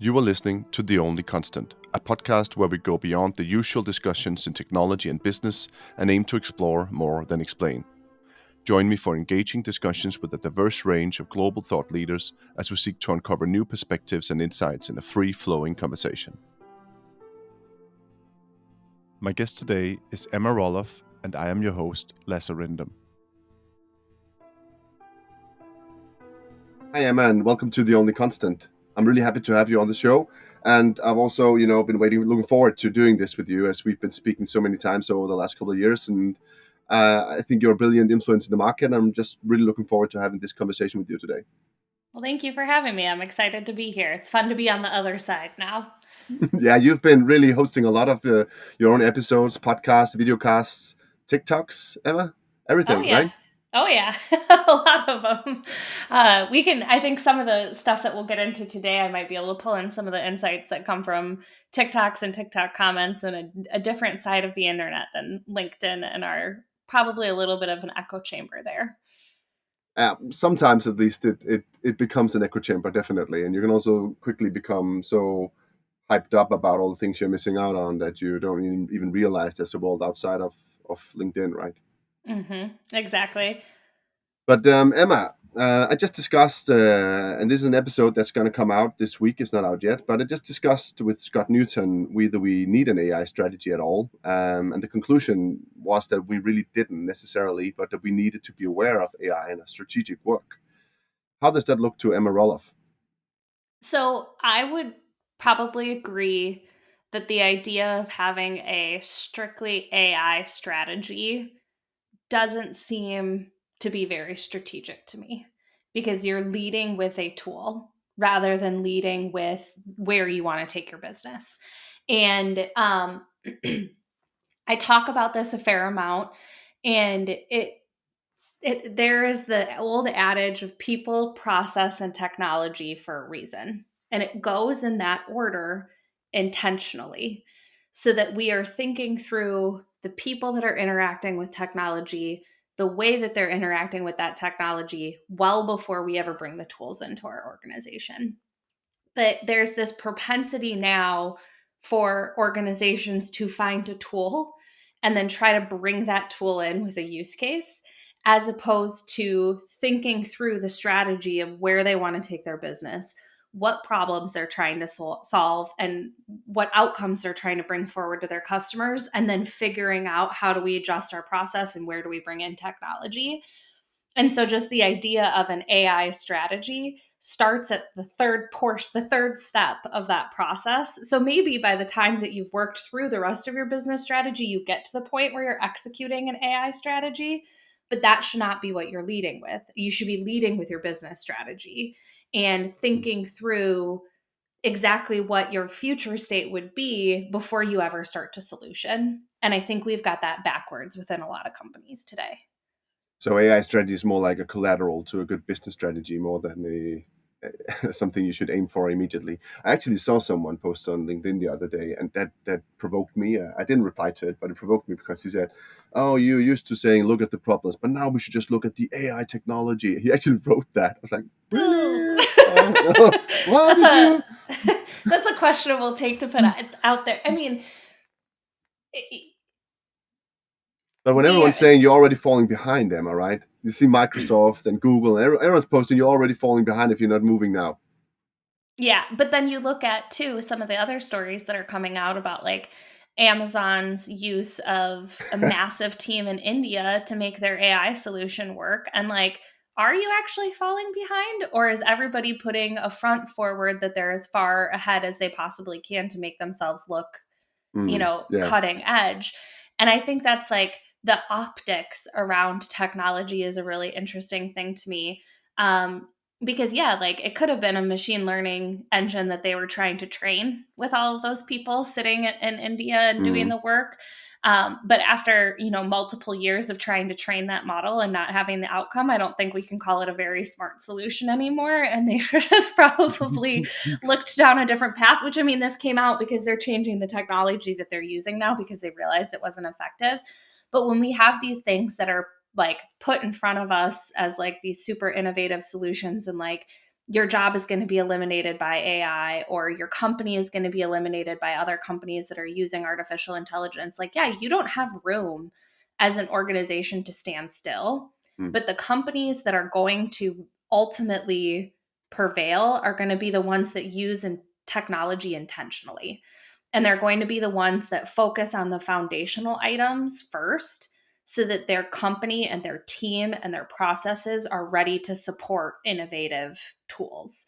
You are listening to The Only Constant, a podcast where we go beyond the usual discussions in technology and business and aim to explore more than explain. Join me for engaging discussions with a diverse range of global thought leaders as we seek to uncover new perspectives and insights in a free-flowing conversation. My guest today is Ema Roloff, and I am your host, Lasse Rindom. Hi, Emma, and welcome to The Only Constant. I'm really happy to have you on the show. And I've also, been looking forward to doing this with you as we've been speaking so many times over the last couple of years. And I think you're a brilliant influence in the market. And I'm just really looking forward to having this conversation with you today. Well, thank you for having me. I'm excited to be here. It's fun to be on the other side now. Yeah, you've been really hosting a lot of your own episodes, podcasts, videocasts, TikToks, Emma, everything, right? Oh, yeah. A lot of them. I think some of the stuff that we'll get into today, I might be able to pull in some of the insights that come from TikToks and TikTok comments and a different side of the internet than LinkedIn and are probably a little bit of an echo chamber there. Sometimes, at least, it becomes an echo chamber, definitely. And you can also quickly become so hyped up about all the things you're missing out on that you don't even realize there's a world outside of LinkedIn, right? Exactly. But Emma, I just discussed, and this is an episode that's going to come out this week. It's not out yet, but I just discussed with Scott Newton whether we need an AI strategy at all. And the conclusion was that we really didn't necessarily, but that we needed to be aware of AI in a strategic work. How does that look to Ema Roloff? So I would probably agree that the idea of having a strictly AI strategy doesn't seem to be very strategic to me because you're leading with a tool rather than leading with where you want to take your business. And I talk about this a fair amount, and there is the old adage of people, process, and technology for a reason. And it goes in that order intentionally so that we are thinking through the people that are interacting with technology, the way that they're interacting with that technology well before we ever bring the tools into our organization. But there's this propensity now for organizations to find a tool and then try to bring that tool in with a use case, as opposed to thinking through the strategy of where they want to take their business, what problems they're trying to solve, and what outcomes they're trying to bring forward to their customers, and then figuring out how do we adjust our process and where do we bring in technology. And so just the idea of an AI strategy starts at the third step of that process. So maybe by the time that you've worked through the rest of your business strategy, you get to the point where you're executing an AI strategy, but that should not be what you're leading with. You should be leading with your business strategy and thinking through exactly what your future state would be before you ever start to solution. And I think we've got that backwards within a lot of companies today. So AI strategy is more like a collateral to a good business strategy, more than something you should aim for immediately. I actually saw someone post on LinkedIn the other day, and that provoked me. I didn't reply to it, but it provoked me because he said, "Oh, you used to saying look at the problems, but now we should just look at the AI technology." He actually wrote that. I was like, "Really? Why that's did you?" that's a questionable take to put out there. I mean, But when we are, everyone's saying you're already falling behind, am I right? You see Microsoft and Google, and everyone's posting you're already falling behind if you're not moving now. yeah, but then you look at too some of the other stories that are coming out about like Amazon's use of a massive team in India to make their AI solution work, and like, are you actually falling behind, or is everybody putting a front forward that they're as far ahead as they possibly can to make themselves look Yeah. cutting edge? And I think that's like the optics around technology is a really interesting thing to me. Because like it could have been a machine learning engine that they were trying to train with all of those people sitting in India and doing the work. But after, multiple years of trying to train that model and not having the outcome, I don't think we can call it a very smart solution anymore. And they should have probably looked down a different path, which, I mean, this came out because they're changing the technology that they're using now because they realized it wasn't effective. But when we have these things that are like put in front of us as like these super innovative solutions, and like your job is going to be eliminated by AI, or your company is going to be eliminated by other companies that are using artificial intelligence. Like, yeah, you don't have room as an organization to stand still, but the companies that are going to ultimately prevail are going to be the ones that use technology intentionally. And they're going to be the ones that focus on the foundational items first, so that their company and their team and their processes are ready to support innovative tools.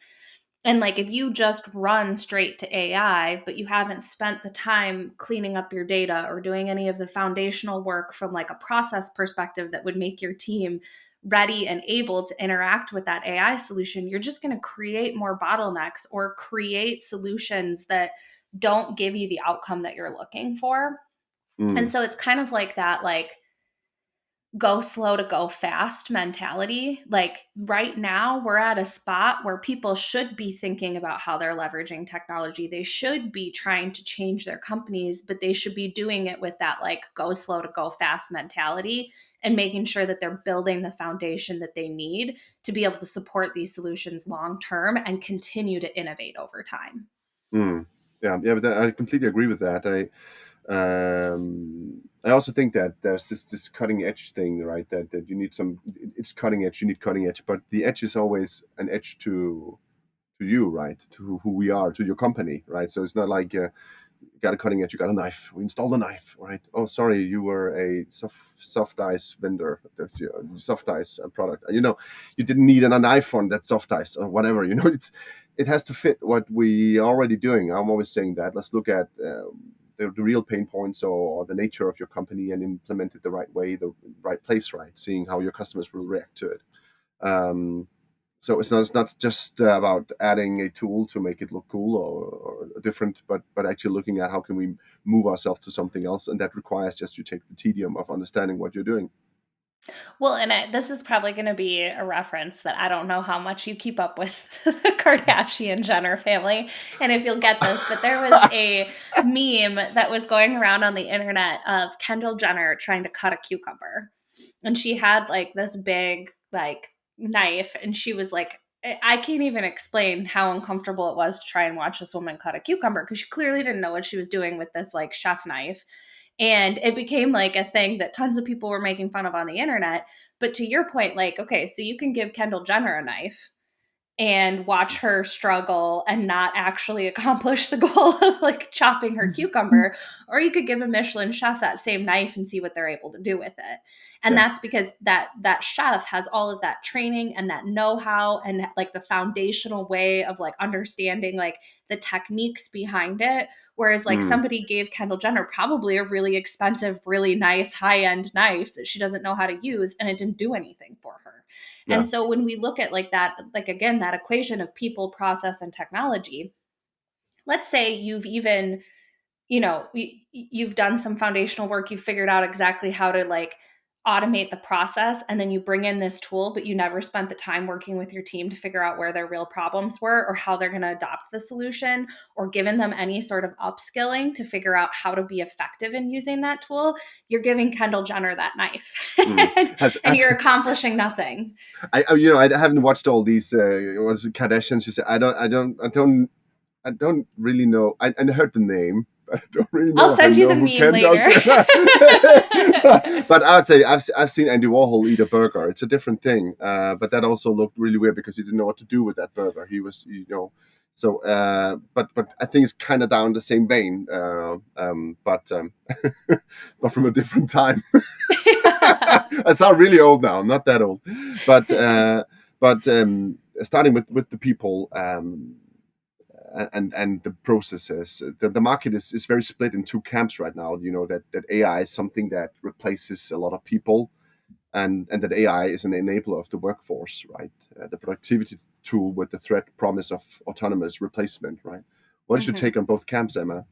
And like, if you just run straight to AI, but you haven't spent the time cleaning up your data or doing any of the foundational work from like a process perspective that would make your team ready and able to interact with that AI solution, you're just going to create more bottlenecks or create solutions that don't give you the outcome that you're looking for. And so it's kind of like that, like, go slow to go fast mentality. Like, right now, we're at a spot where people should be thinking about how they're leveraging technology. They should be trying to change their companies, but they should be doing it with that, like, go slow to go fast mentality, and making sure that they're building the foundation that they need to be able to support these solutions long term and continue to innovate over time. Yeah, but I completely agree with that. I also think that there's this cutting edge thing, right? That you need some. It's cutting edge. You need cutting edge, but the edge is always an edge to you, right? To who we are, to your company, right? So it's not like you got a cutting edge, you got a knife. We installed a knife, right? Oh, sorry, you were a soft ice vendor, soft ice product. You didn't need a knife on that soft ice or whatever. It has to fit what we are already doing. I'm always saying that. Let's look at the real pain points or the nature of your company and implement it the right way, the right place, right? Seeing how your customers will react to it. So it's not just about adding a tool to make it look cool or different, but actually looking at how can we move ourselves to something else, and that requires just you take the tedium of understanding what you're doing. Well, and this is probably going to be a reference that I don't know how much you keep up with the Kardashian Jenner family, and if you'll get this, but there was a meme that was going around on the internet of Kendall Jenner trying to cut a cucumber. And she had like this big like knife, and she was like, I can't even explain how uncomfortable it was to try and watch this woman cut a cucumber, because she clearly didn't know what she was doing with this like chef knife. And it became like a thing that tons of people were making fun of on the internet. But to your point, like, okay, so you can give Kendall Jenner a knife and watch her struggle and not actually accomplish the goal of like chopping her cucumber, or you could give a Michelin chef that same knife and see what they're able to do with it. And Yeah. that's because that chef has all of that training and that know-how and like the foundational way of like understanding like the techniques behind it. Whereas like Mm. somebody gave Kendall Jenner probably a really expensive, really nice high-end knife that she doesn't know how to use, and it didn't do anything for her. Yeah. And so when we look at like that, like again, that equation of people, process, and technology, let's say you've even, you've done some foundational work, you've figured out exactly how to like automate the process, and then you bring in this tool, but you never spent the time working with your team to figure out where their real problems were or how they're going to adopt the solution, or given them any sort of upskilling to figure out how to be effective in using that tool. You're giving Kendall Jenner that knife Mm. and you're accomplishing nothing. I haven't watched all these what is it, Kardashians. You say I don't really know. I heard the name, but I don't really I'll know. I send you know the who meme Kendall later. Jenner is. But I would say I've seen Andy Warhol eat a burger. It's a different thing. But that also looked really weird because he didn't know what to do with that burger. He was, so. But I think it's kind of down the same vein. But from a different time. I sound really old now. I'm not that old, but starting with the people. And the processes. The market is very split in two camps right now. That AI is something that replaces a lot of people, and that AI is an enabler of the workforce, right? The productivity tool with the threat promise of autonomous replacement, right? What is your Mhm. take on both camps, Emma?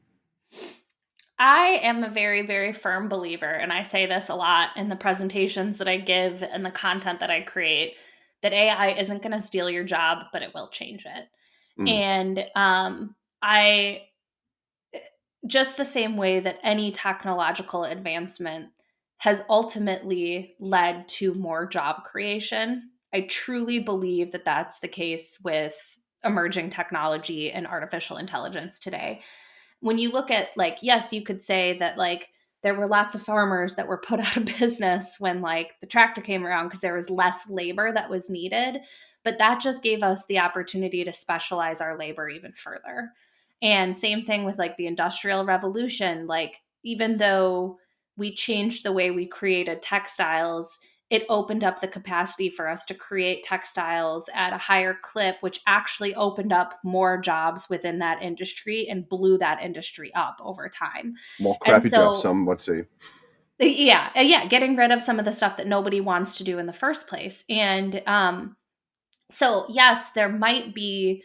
I am a very, very firm believer, and I say this a lot in the presentations that I give and the content that I create, that AI isn't going to steal your job, but it will change it. Mm, And I, just the same way that any technological advancement has ultimately led to more job creation, I truly believe that that's the case with emerging technology and artificial intelligence today. When you look at, like, yes, you could say that, like, there were lots of farmers that were put out of business when, like, the tractor came around because there was less labor that was needed, but that just gave us the opportunity to specialize our labor even further. And same thing with, like, the industrial revolution. Like, even though we changed the way we created textiles, it opened up the capacity for us to create textiles at a higher clip, which actually opened up more jobs within that industry and blew that industry up over time. More And crappy jobs, so, some would say. yeah, getting rid of some of the stuff that nobody wants to do in the first place. And so, yes, there might be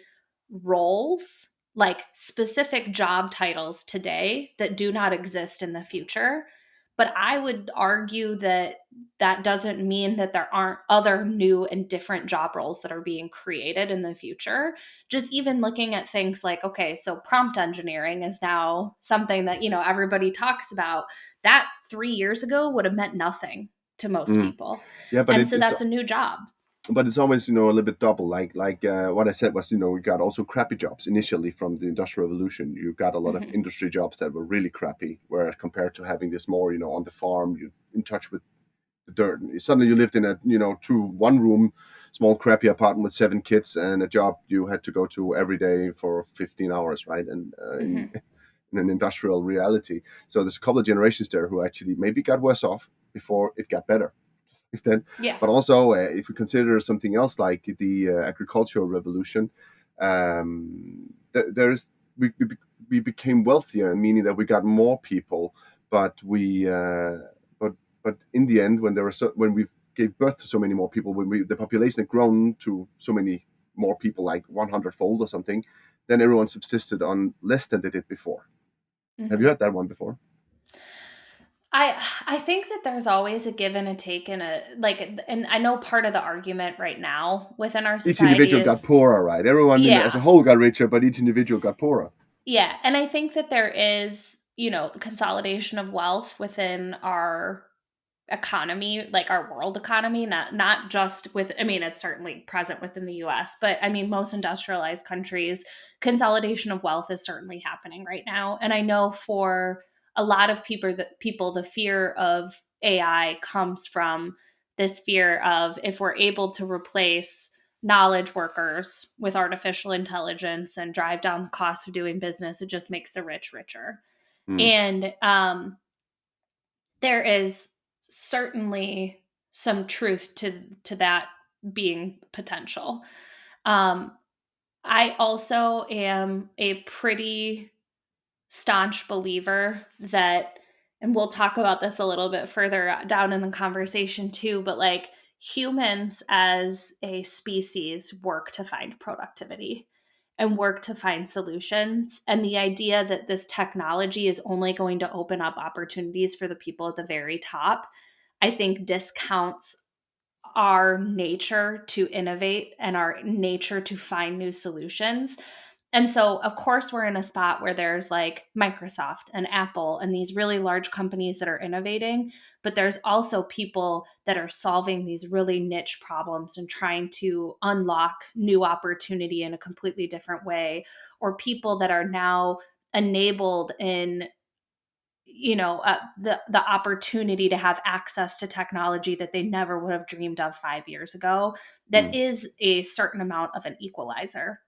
roles, like specific job titles today, that do not exist in the future. But I would argue that that doesn't mean that there aren't other new and different job roles that are being created in the future. Just even looking at things like, okay, so prompt engineering is now something that, everybody talks about. That 3 years ago would have meant nothing to most Mm. people. Yeah, but And so that's a new job. it's always, a little bit double. Like what I said was, we got also crappy jobs initially from the Industrial Revolution. You got a lot of Mhm. industry jobs that were really crappy, whereas compared to having this more, on the farm, you in touch with the dirt. Suddenly you lived in a, one room, small crappy apartment with 7 kids and a job you had to go to every day for 15 hours, right? And Mhm. in an industrial reality. So there's a couple of generations there who actually maybe got worse off before it got better extent. Yeah. But also, if we consider something else like the agricultural revolution, there's we became wealthier, meaning that we got more people, but but in the end, when there were when we gave birth to so many more people, when the population had grown to so many more people, like 100-fold or something, then everyone subsisted on less than they did before. Have you Mhm. heard that one before? I think that there's always a give and a take, and a, like, and I know part of the argument right now within our Each society individual got is, poorer, right? Everyone as a yeah, whole got richer, but each individual got poorer. yeah, and I think that there is, consolidation of wealth within our economy, like our world economy, not just with, I mean, it's certainly present within the US, but I mean, most industrialized countries, consolidation of wealth is certainly happening right now. And I know for a lot of people, the fear of AI comes from this fear of, if we're able to replace knowledge workers with artificial intelligence and drive down the cost of doing business, it just makes the rich richer. Hmm. And there is certainly some truth to that being potential. Um, I also am a pretty staunch believer that, and we'll talk about this a little bit further down in the conversation too, but like, humans as a species work to find productivity and work to find solutions. And the idea that this technology is only going to open up opportunities for the people at the very top, I think discounts our nature to innovate and our nature to find new solutions. And so, of course, we're in a spot where there's like Microsoft and Apple and these really large companies that are innovating, but there's also people that are solving these really niche problems and trying to unlock new opportunity in a completely different way, or people that are now enabled in, the opportunity to have access to technology that they never would have dreamed of 5 years ago, that Hmm. is a certain amount of an equalizer.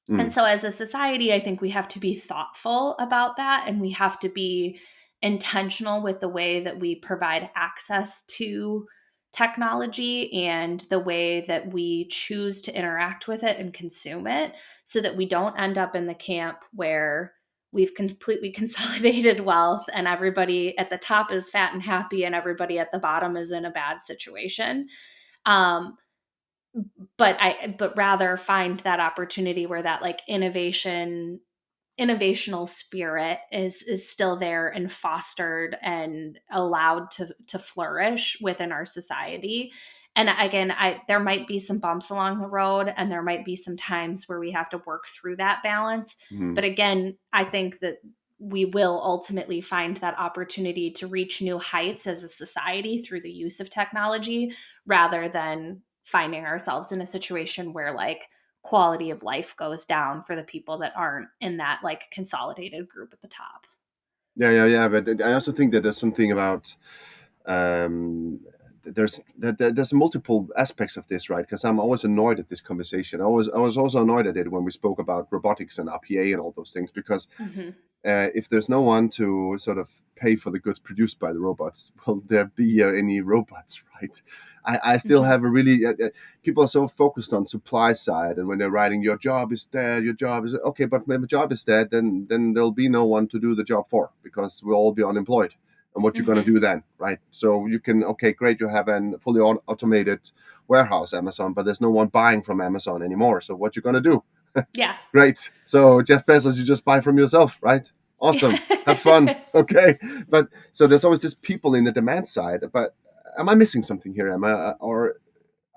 And Hmm. so, as a society, I think we have to be thoughtful about that, and we have to be intentional with the way that we provide access to technology and the way that we choose to interact with it and consume it, so that we don't end up in the camp where we've completely consolidated wealth and everybody at the top is fat and happy and everybody at the bottom is in a bad situation. Um, but rather find that opportunity where that, like, innovational spirit is still there and fostered and allowed to flourish within our society. And again, I there might be some bumps along the road and there might be some times where we have to work through that balance, Hmm. but again, I think that we will ultimately find that opportunity to reach new heights as a society through the use of technology, rather than finding ourselves in a situation where like quality of life goes down for the people that aren't in that like consolidated group at the top. Yeah. But I also think that there's something about um, there's multiple aspects of this, right? Because I'm always annoyed at this conversation. I was also annoyed at it when we spoke about robotics and RPA and all those things, because Mm-hmm. if there's no one to sort of pay for the goods produced by the robots, will there be any robots, right? I still Mm-hmm. have a really people are so focused on supply side, and when they're writing your job is dead, your job is okay, but when the job is dead, then there'll be no one to do the job for, because we'll all be unemployed. And what you're going to Mm-hmm. do then, right? So you can, okay, great, you have an fully automated warehouse, Amazon, but there's no one buying from Amazon anymore. So what you're going to do? Yeah. Great. So Jeff Bezos, you just buy from yourself, right? Awesome. Have fun. Okay. But so there's always this people in the demand side. But am I missing something here, Emma? Or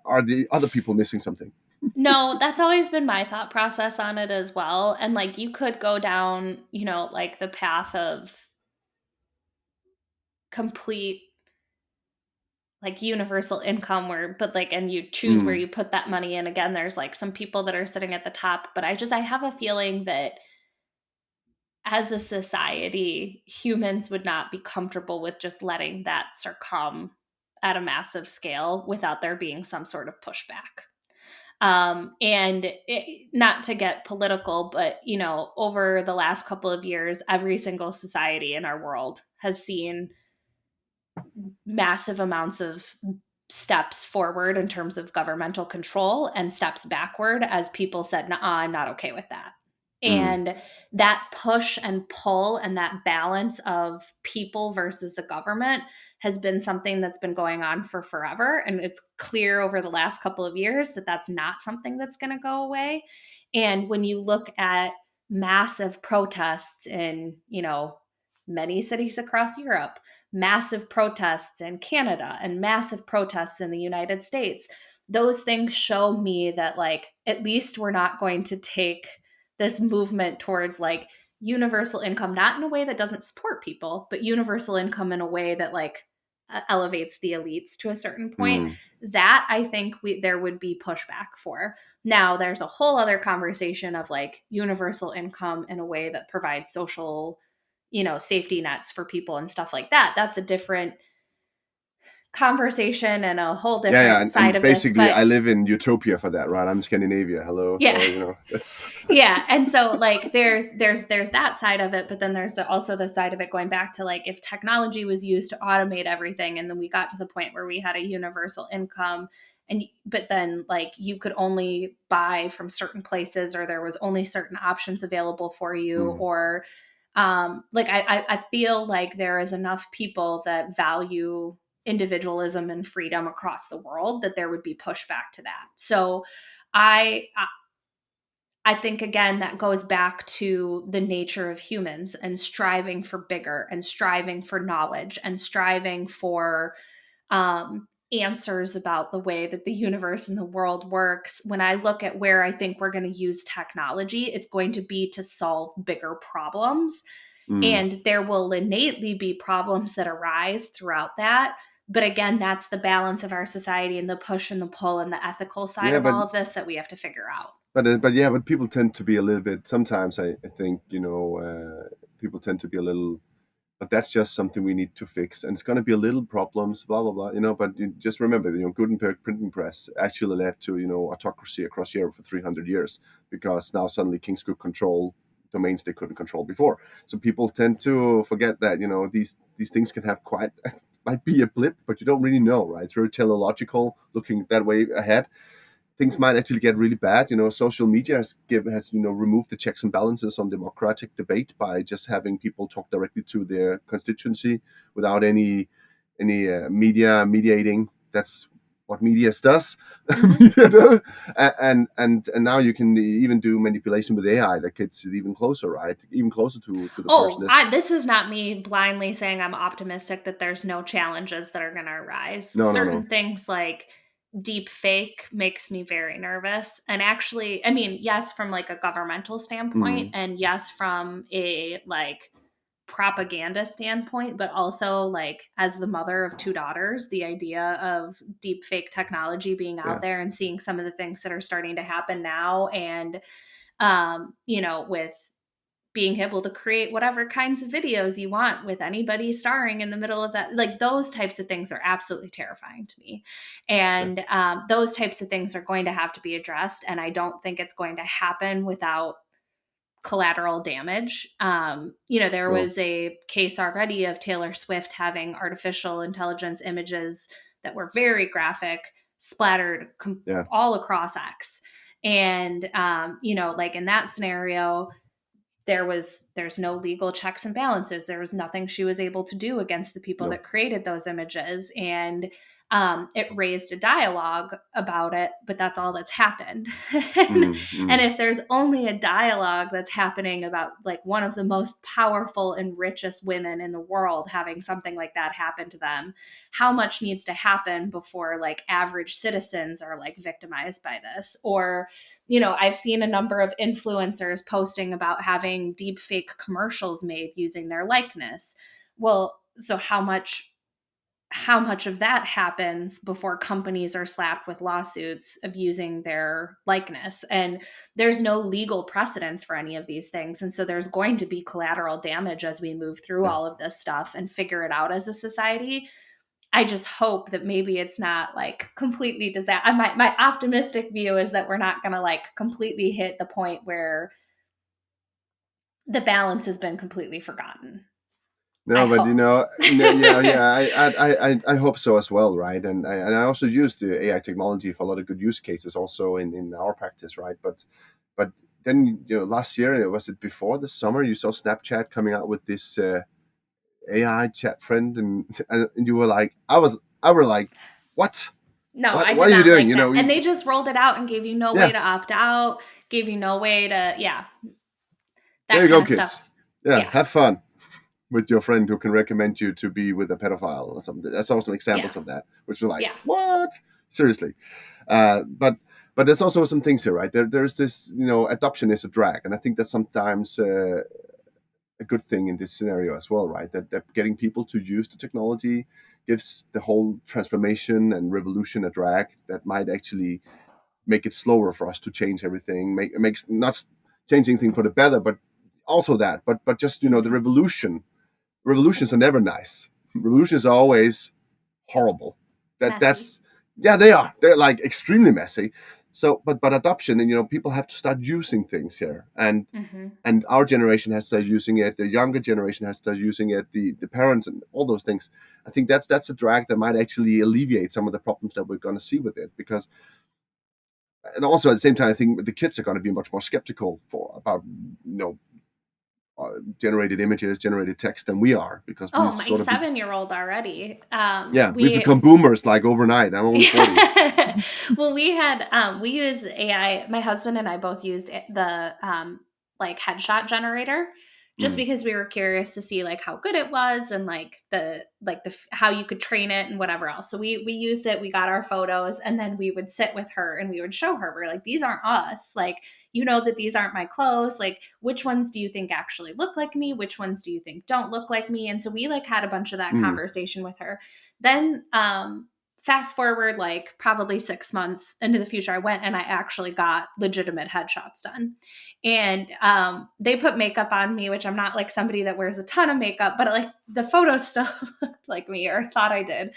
are the other people missing something? No, that's always been my thought process on it as well. And like you could go down, like the path of complete like universal income and you choose where Mm, you put that money in. Again, there's like some people that are sitting at the top, but I have a feeling that as a society, humans would not be comfortable with just letting that succumb at a massive scale without there being some sort of pushback. Not to get political, but over the last couple of years, every single society in our world has seen massive amounts of steps forward in terms of governmental control and steps backward as people said, nah, I'm not okay with that. mm. And that push and pull and that balance of people versus the government has been something that's been going on for forever. And it's clear over the last couple of years that that's not something that's going to go away. And when you look at massive protests in, many cities across Europe, massive protests in Canada, and massive protests in the United States, those things show me that, like, at least we're not going to take this movement towards like universal income, not in a way that doesn't support people, but universal income in a way that like elevates the elites to a certain point. Mm. That I think there would be pushback for. Now, there's a whole other conversation of like universal income in a way that provides social, safety nets for people and stuff like that. That's a different conversation and a whole Yeah, different side and of this. basically, But I live in utopia for that, right? I'm Scandinavia. Hello, yeah. so that's Yeah, and so like there's that side of it, but then there's also the side of it going back to like if technology was used to automate everything and then we got to the point where we had a universal income, but then like you could only buy from certain places, or there was only certain options available for you, mm, or like I feel like there is enough people that value individualism and freedom across the world that there would be pushback to that. So I think, again, that goes back to the nature of humans and striving for bigger and striving for knowledge and striving for answers about the way that the universe and the world works. When I look at where I think we're going to use technology, it's going to be to solve bigger problems. mm. And there will innately be problems that arise throughout that. But again, that's the balance of our society and the push and the pull and the ethical side Yeah, of all of this that we have to figure out. but yeah, but people tend to be a little bit. Sometimes I think people tend to be a little. But that's just something we need to fix, and it's going to be a little problems, blah blah blah. But you just remember, Gutenberg printing press actually led to autocracy across Europe for 300 years, because now suddenly kings could control domains they couldn't control before. So people tend to forget that these things can have quite might be a blip, but you don't really know, right? It's very teleological, looking that way ahead. Things might actually get really bad. Social media has removed the checks and balances on democratic debate by just having people talk directly to their constituency without any media mediating. That's what media does. Mhm. And now you can even do manipulation with AI that gets it even closer, right? Even closer to the person. Oh, this is not me blindly saying I'm optimistic that there's no challenges that are going to arise. No, no, Certain no. things like deep fake makes me very nervous. And actually, I mean, yes, from like a governmental standpoint, Mm, and yes, from a like propaganda standpoint, but also like as the mother of 2 daughters, the idea of deep fake technology being out there and seeing some of the things that are starting to happen now, and with being able to create whatever kinds of videos you want with anybody starring in the middle of that, like those types of things are absolutely terrifying to me. And those types of things are going to have to be addressed, and I don't think it's going to happen without collateral damage. There was a case already of Taylor Swift having artificial intelligence images that were very graphic splattered all across X. And, like in that scenario, there's no legal checks and balances. There was nothing she was able to do against the people that created those images. And it raised a dialogue about it, but that's all that's happened. And if there's only a dialogue that's happening about like one of the most powerful and richest women in the world having something like that happen to them, how much needs to happen before like average citizens are like victimized by this? Or, I've seen a number of influencers posting about having deep fake commercials made using their likeness. Well, so how much of that happens before companies are slapped with lawsuits of using their likeness? And there's no legal precedence for any of these things. And so there's going to be collateral damage as we move through all of this stuff and figure it out as a society. I just hope that maybe it's not like completely disaster. My optimistic view is that we're not going to like completely hit the point where the balance has been completely forgotten. No, but I hope so as well, right? And I also use the AI technology for a lot of good use cases also in our practice, right? But then last year, was it before the summer, you saw Snapchat coming out with this AI chat friend, and you were like, I were like, what? No, what I did are you not doing? like that. And they just rolled it out and gave you no way to opt out, gave you no way to that there you kind go, of kids. stuff. Yeah, have fun with your friend who can recommend you to be with a pedophile or something. That's also examples of that, which were like, what? Seriously. But there's also some things here, right? There's this, adoption is a drag. And I think that's sometimes a good thing in this scenario as well, right? That getting people to use the technology gives the whole transformation and revolution a drag that might actually make it slower for us to change everything. Makes not change anything for the better, but also that. But just the revolutions are never nice. Revolutions are always horrible. That's they are. They're like extremely messy. So, but adoption, and people have to start using things here, and our generation has to start using it. The younger generation has to start using it. The parents and all those things. I think that's a drag that might actually alleviate some of the problems that we're going to see with it. Because, and also at the same time, I think the kids are going to be much more skeptical about generated images, generated text than we are, because we my 7-year-old already. We've become boomers like overnight. I'm only 40. Well, we use AI. My husband and I both used the like headshot generator, just because we were curious to see like how good it was and like the how you could train it and whatever else. So we used it. We got our photos, and then we would sit with her and we would show her. We're like, these aren't us. Like, that these aren't my clothes. Like, which ones do you think actually look like me? Which ones do you think don't look like me? And so we like had a bunch of that conversation with her. Then fast forward like probably 6 months into the future, I went and I actually got legitimate headshots done. And they put makeup on me, which I'm not like somebody that wears a ton of makeup, but like the photos still looked like me, or thought I did.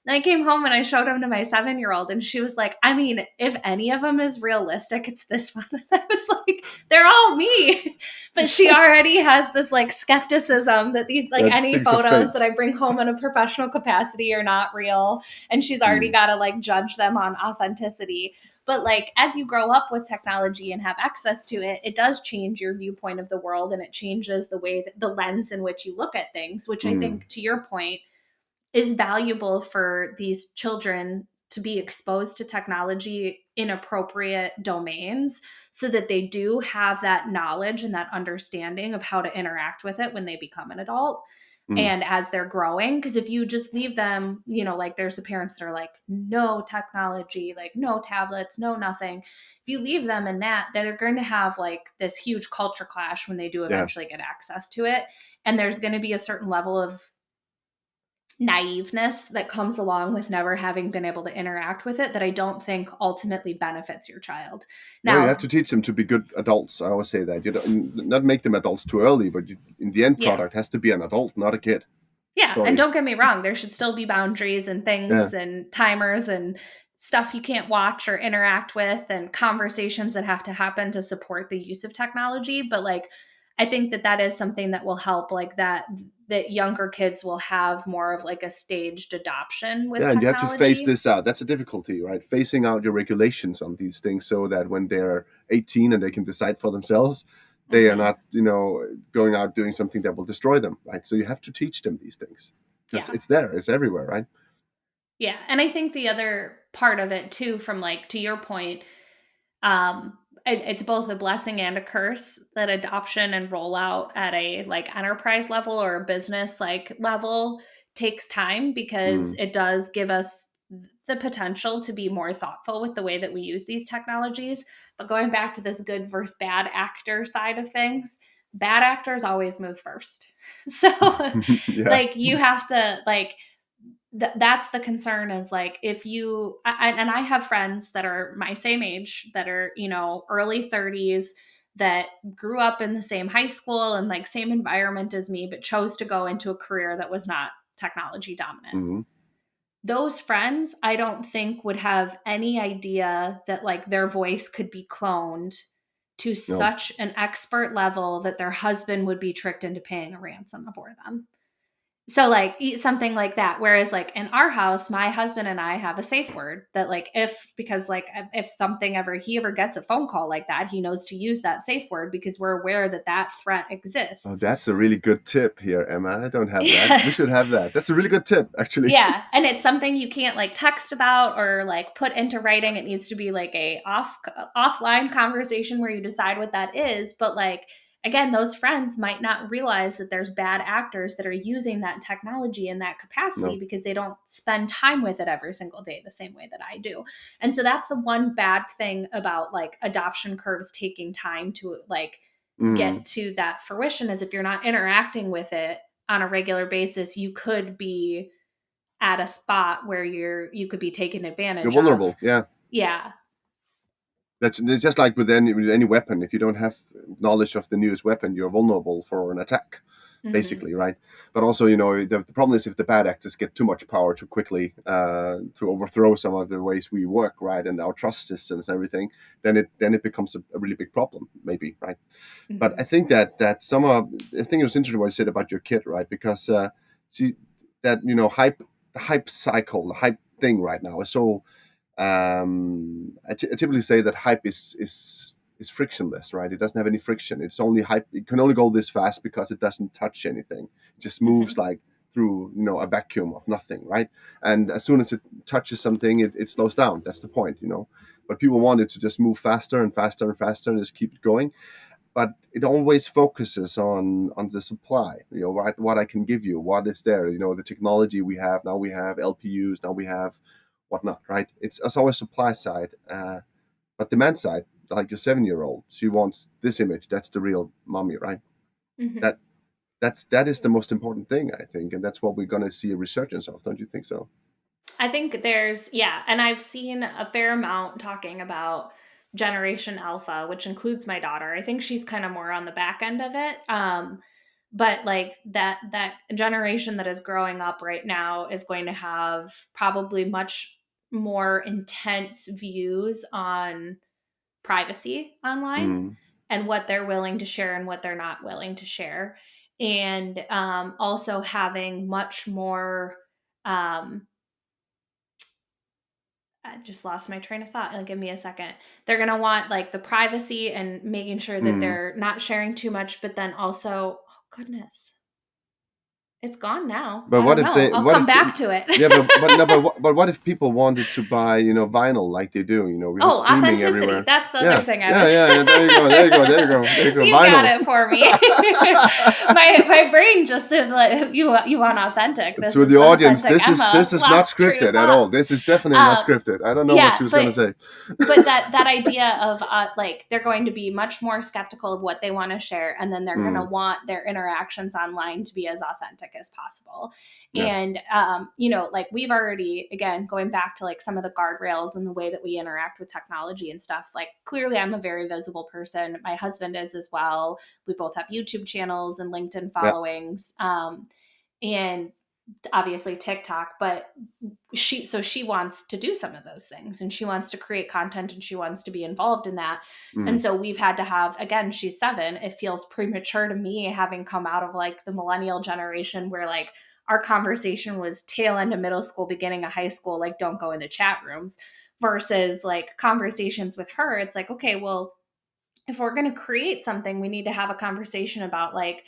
And I came home and I showed them to my 7-year-old, and she was like, I mean, if any of them is realistic, it's this one. And I was like, they're all me. But she already has this like skepticism that these like any photos that I bring home in a professional capacity are not real. And she's already got to like judge them on authenticity. But like, as you grow up with technology and have access to it, it does change your viewpoint of the world, and it changes the way that the lens in which you look at things, which I think, to your point, is valuable for these children to be exposed to technology in appropriate domains, so that they do have that knowledge and that understanding of how to interact with it when they become an adult. and as they're growing. Because if you just leave them, like there's the parents that are like, no technology, like no tablets, no nothing. If you leave them in that, they're going to have like this huge culture clash when they do eventually get access to it. And there's going to be a certain level of naiveness that comes along with never having been able to interact with it that I don't think ultimately benefits your child. No, you Now, have to teach them to be good adults. I always say that. You don't not make them adults too early, but in the end yeah. product has to be an adult, not a kid. Yeah, and Sorry. don't get me wrong, there should still be boundaries and Yeah. things and timers and stuff you can't watch or interact with and conversations that have to happen to support the use of technology, but like I think that is something that will help, like that younger kids will have more of like a staged adoption with Yeah, and you have to phase technology. this out. That's a difficulty, right? Phasing out your regulations on these things so that when they're 18 and they can decide for themselves, they are Mhm. not, going out doing something that will destroy them, right? So you have to teach them these things because Yeah. it's there, it's everywhere, right? Yeah, and I think the other part of it too, from like to your point, um it's both a blessing and a curse that adoption and rollout at a like enterprise level or a business like level takes time, because Mm. it does give us the potential to be more thoughtful with the way that we use these technologies. But going back to this good versus bad actor side of things, bad actors always move first. So Yeah. like you have to like that's the concern, is like if you and I have friends that are my same age that are early 30s that grew up in the same high school and like same environment as me, but chose to go into a career that was not technology dominant. Hmm. Those friends I don't think would have any idea that like their voice could be cloned to No. such an expert level that their husband would be tricked into paying a ransom for them. So like eat something like that. Whereas like in our house, my husband and I have a safe word that like because like if something he ever gets a phone call like that, he knows to use that safe word because we're aware that that threat Oh, exists. that's a really good tip here, Emma. I don't have that. We Yeah. should have that. That's a really good tip, actually. Yeah, and it's something you can't like text about or like put into writing. It needs to be like a offline conversation where you decide what that is. But like again, those friends might not realize that there's bad actors that are using that technology in that capacity No. because they don't spend time with it every single day the same way that I do. And so that's the one bad thing about like adoption curves taking time to like Mm. get to that fruition, is if you're not interacting with it on a regular basis, you could be at a spot where you could be taken You're advantage of. vulnerable. Yeah. Yeah. That's it's just like with any weapon. If you don't have knowledge of the newest weapon, you're vulnerable for an attack, Hmm. basically, right? But also, the problem is if the bad actors get too much power too quickly to overthrow some of the ways we work, right, and our trust systems and everything, then it becomes a really big problem, maybe, right? But I Hmm. think that I think it was interesting what you said about your kid, right? Because see that the hype cycle, the hype thing right now is so I typically say that hype is frictionless, right? It doesn't have any friction. It's only hype. It can only go this fast because it doesn't touch anything. It just moves Hmm. like through a vacuum of nothing, right? And as soon as it touches something, it slows down. That's the point. But people want it to just move faster and faster and faster and just keep it going. But it always focuses on the supply. What I can give you, what is there. The technology we have now. We have LPUs. Now we have whatnot, right? It's always supply side, but demand side, like your 7-year-old, she wants this image. That's the real mommy, right? Hmm. That that is the most important thing, I think, and that's what we're gonna see a resurgence of. Don't you think so? I think there's, yeah, and I've seen a fair amount talking about Generation Alpha, which includes my daughter. I think she's kind of more on the back end of it. But like that generation that is growing up right now is going to have probably much more intense views on privacy online Mm, and what they're willing to share and what they're not willing to share. And also having much more, um, I just lost my train of thought. Give me a second. They're going to want like the privacy and making sure that mm. they're not sharing too much, but then also, oh goodness. It's gone now. But I what don't if know. they? I'll What come if? back to it. Yeah, but no, but what if people wanted to buy, vinyl like they do? We had Oh, streaming authenticity. everywhere. That's the other Yeah, thing I yeah, was. yeah, yeah. There you go. There you go. There you go. There you go. You got Vinyl. it for me. my brain just said like you want authentic. This To is the the audience, authentic this Ema, is not lost true scripted at love. all. This is definitely not Um, scripted. I don't know what she yeah, was gonna say. but that idea of like they're going to be much more skeptical of what they want to share, and then they're going to Mm, want their interactions online to be as authentic as possible. yeah, And like we've already, again, going back to like some of the guardrails and the way that we interact with technology and stuff, like clearly I'm a very visible person. My husband is as well. We both have YouTube channels and LinkedIn yeah. followings, and obviously TikTok, but she wants to do some of those things, and she wants to create content, and she wants to be involved in that. And Mm, so we've had to have, again, she's 7. It feels premature to me, having come out of like the millennial generation where like our conversation was tail end of middle school, beginning of high school, like don't go into chat rooms, versus like conversations with her. It's like, okay, well, if we're going to create something, we need to have a conversation about like,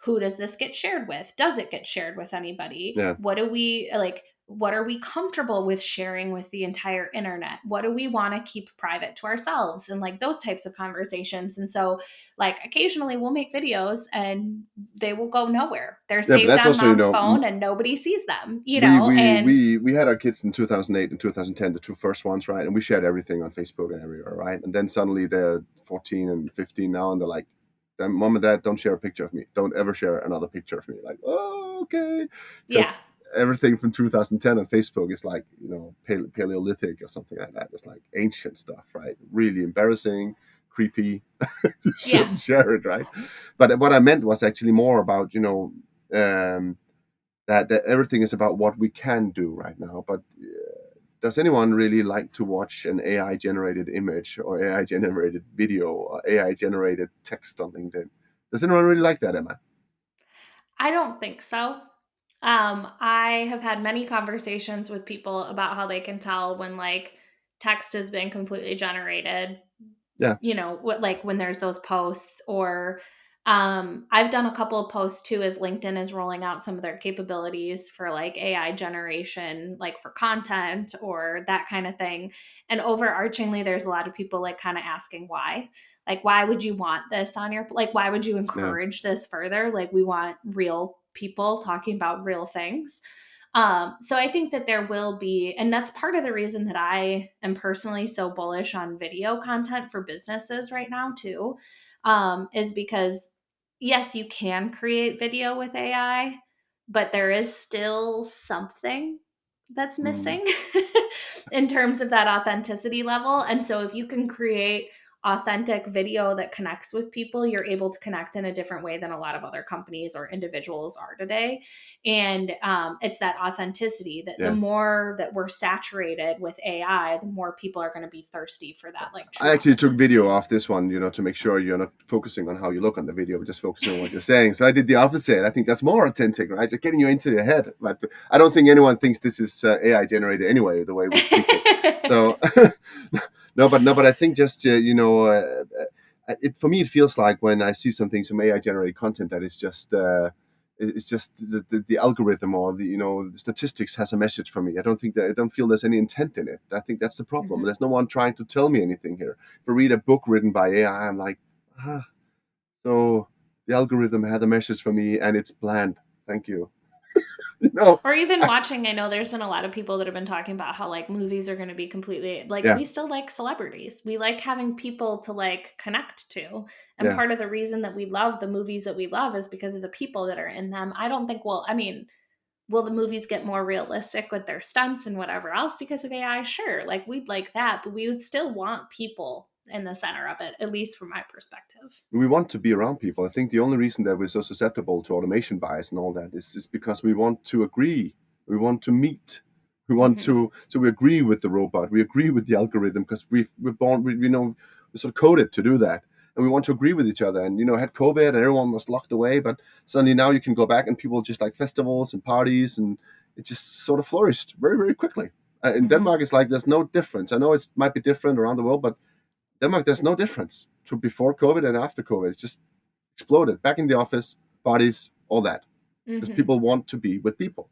who does this get shared with? Does it get shared with anybody? yeah. What do we like? What are we comfortable with sharing with the entire internet? What do we want to keep private to ourselves? And like those types of conversations. And so, like, occasionally we'll make videos and they will go nowhere. They're Yeah, but saved that's on also, mom's phone and nobody sees them, and we had our kids in 2008 and 2010, the two first ones, right? And we shared everything on Facebook and everywhere, right? And then suddenly they're 14 and 15 now, and they're like, "Mom and Dad, don't share a picture of me. Don't ever share another picture of me." Like, oh, okay, yeah, because everything from 2010 on Facebook is like, Paleolithic or something like that. It's like ancient stuff, right? Really embarrassing, creepy. You yeah. shouldn't share it, right? But what I meant was actually more about, that everything is about what we can do right now. But does anyone really like to watch an AI generated image or AI generated video or AI generated text on LinkedIn? Does anyone really like that, Emma? I don't think so. I have had many conversations with people about how they can tell when like text has been completely generated, Yeah, what, like when there's those posts, or I've done a couple of posts too as LinkedIn is rolling out some of their capabilities for like AI generation, like for content or that kind of thing. And overarchingly, there's a lot of people like kind of asking why. Like, why would you want this on your, like, why would you yeah, encourage this further? Like, we want real people talking about real things. So I think that there will be, and that's part of the reason that I am personally so bullish on video content for businesses right now too, is because yes, you can create video with AI, but there is still something that's mm, missing in terms of that authenticity level. And so if you can create authentic video that connects with people, you're able to connect in a different way than a lot of other companies or individuals are today. And it's that authenticity that the yeah. more that we're saturated with AI, the more people are going to be thirsty for that like I true actually took video authenticity. off this one, to make sure you're not focusing on how you look on the video, but just focusing on what you're saying. So I did the opposite. I think that's more authentic, right? You're getting you into your head. But I don't think anyone thinks this is AI generated anyway, the way we're speaking. So no, but I think just for me it feels like when I see something, some AI generated content that is just. It's just the algorithm or the statistics has a message for me. I don't feel there's any intent in it. I think that's the problem. Mhm. There's no one trying to tell me anything here. If I read a book written by AI, I'm like, so the algorithm had a message for me and it's bland. Thank you. you know, Or even I, watching, I know there's been a lot of people that have been talking about how like movies are going to be completely like, yeah, we still like celebrities. We like having people to like connect to. And yeah. part of the reason that we love the movies that we love is because of the people that are in them. I don't think, well, I mean, will the movies get more realistic with their stunts and whatever else because of AI? Sure. Like we'd like that, but we would still want people in the center of it, at least from my perspective. We want to be around people. I think the only reason that we're so susceptible to automation bias and all that is because we want to agree. We want to meet. We want Hmm. to, so we agree with the robot. We agree with the algorithm because we're born, we're sort of coded to do that. And we want to agree with each other. And, had COVID and everyone was locked away. But suddenly now you can go back and people just like festivals and parties and it just sort of flourished very, very quickly. In Hmm. Denmark, it's like there's no difference. I know it might be different around the world, but Denmark, there's no difference to before COVID and after COVID. It's just exploded. Back in the office, parties, all that. because people want to be with people,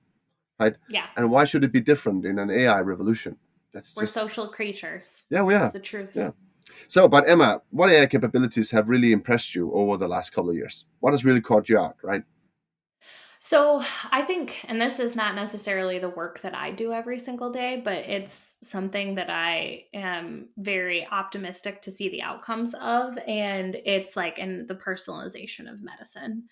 right? Yeah. And why should it be different in an AI revolution? That's We're just, social creatures. yeah, we It's are. the truth. Yeah. So, but Emma, what AI capabilities have really impressed you over the last couple of years? What has really caught you out, right? So I think, and this is not necessarily the work that I do every single day, but it's something that I am very optimistic to see the outcomes of. And it's like in the personalization of medicine.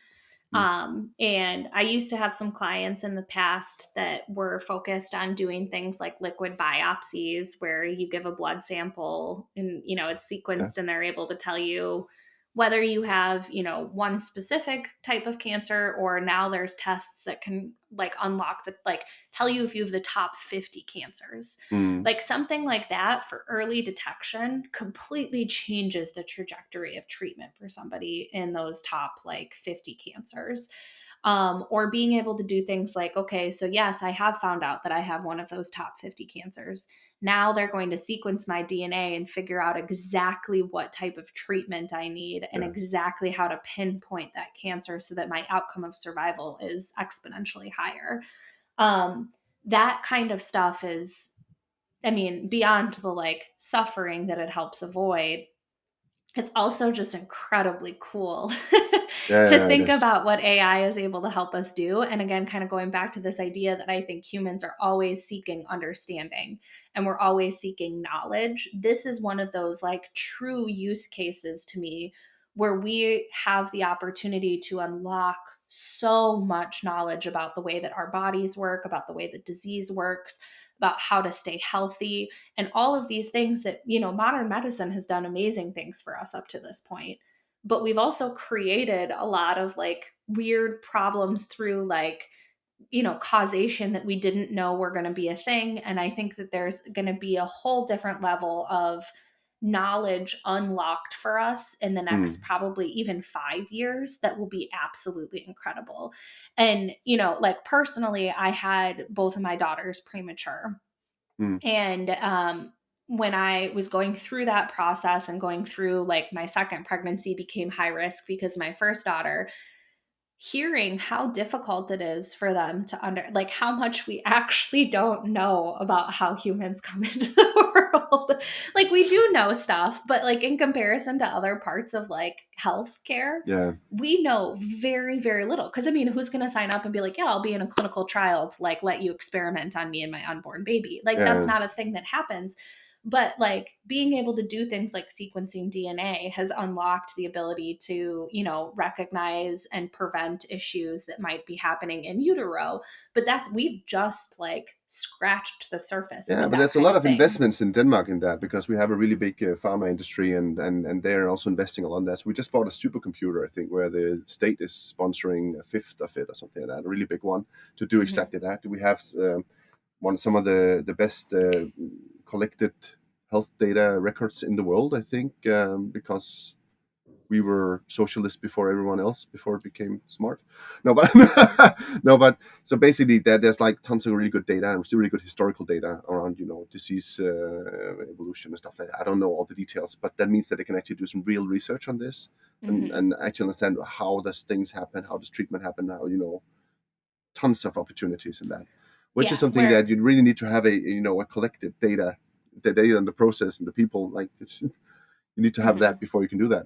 Mm. And I used to have some clients in the past that were focused on doing things like liquid biopsies, where you give a blood sample and, it's Yeah. sequenced and they're able to tell you whether you have, one specific type of cancer, or now there's tests that can like unlock the, like tell you if you have the top 50 cancers. Mm. Like something like that for early detection completely changes the trajectory of treatment for somebody in those top like 50 cancers. Or being able to do things like, okay, so yes, I have found out that I have one of those top 50 cancers. Now they're going to sequence my DNA and figure out exactly what type of treatment I need and Yeah. exactly how to pinpoint that cancer so that my outcome of survival is exponentially higher. That kind of stuff is, I mean, beyond the like suffering that it helps avoid, it's also just incredibly cool Yeah, to yeah, it think is. about what AI is able to help us do. And again, kind of going back to this idea that I think humans are always seeking understanding and we're always seeking knowledge. This is one of those like true use cases to me where we have the opportunity to unlock so much knowledge about the way that our bodies work, about the way that disease works, about how to stay healthy, and all of these things that, modern medicine has done amazing things for us up to this point. But we've also created a lot of like weird problems through like, causation that we didn't know were going to be a thing. And I think that there's going to be a whole different level of knowledge unlocked for us in the next Mm. probably even 5 years that will be absolutely incredible. And, like personally, I had both of my daughters premature. Mm. And when I was going through that process and going through like my second pregnancy became high risk because my first daughter, hearing how difficult it is for them to like how much we actually don't know about how humans come into the world. Like we do know stuff, but like in comparison to other parts of like healthcare, Yeah. we know very, very little. Because I mean, who's going to sign up and be like, yeah, I'll be in a clinical trial to like let you experiment on me and my unborn baby? Like that's Yeah. not a thing that happens. But like being able to do things like sequencing DNA has unlocked the ability to, recognize and prevent issues that might be happening in utero. But we've just like scratched the surface Yeah, with but that there's a kind lot of of thing. investments in Denmark in that because we have a really big pharma industry and they're also investing a lot in that. So we just bought a supercomputer, I think, where the state is sponsoring a fifth of it or something like that, a really big one to do Mm-hmm. exactly that. We have some of the best collected health data records in the world, I think, because we were socialists before everyone else before it became smart. No, but no, but so basically there's like tons of really good data and really good historical data around disease evolution and stuff like that. I don't know all the details, but that means that they can actually do some real research on this Mm-hmm. and actually understand how does things happen, how does treatment happen, how tons of opportunities in that, which is Yeah, something that you really need to have a collective data, the data and the process and the people like you need to have mm-hmm. that before you can do that.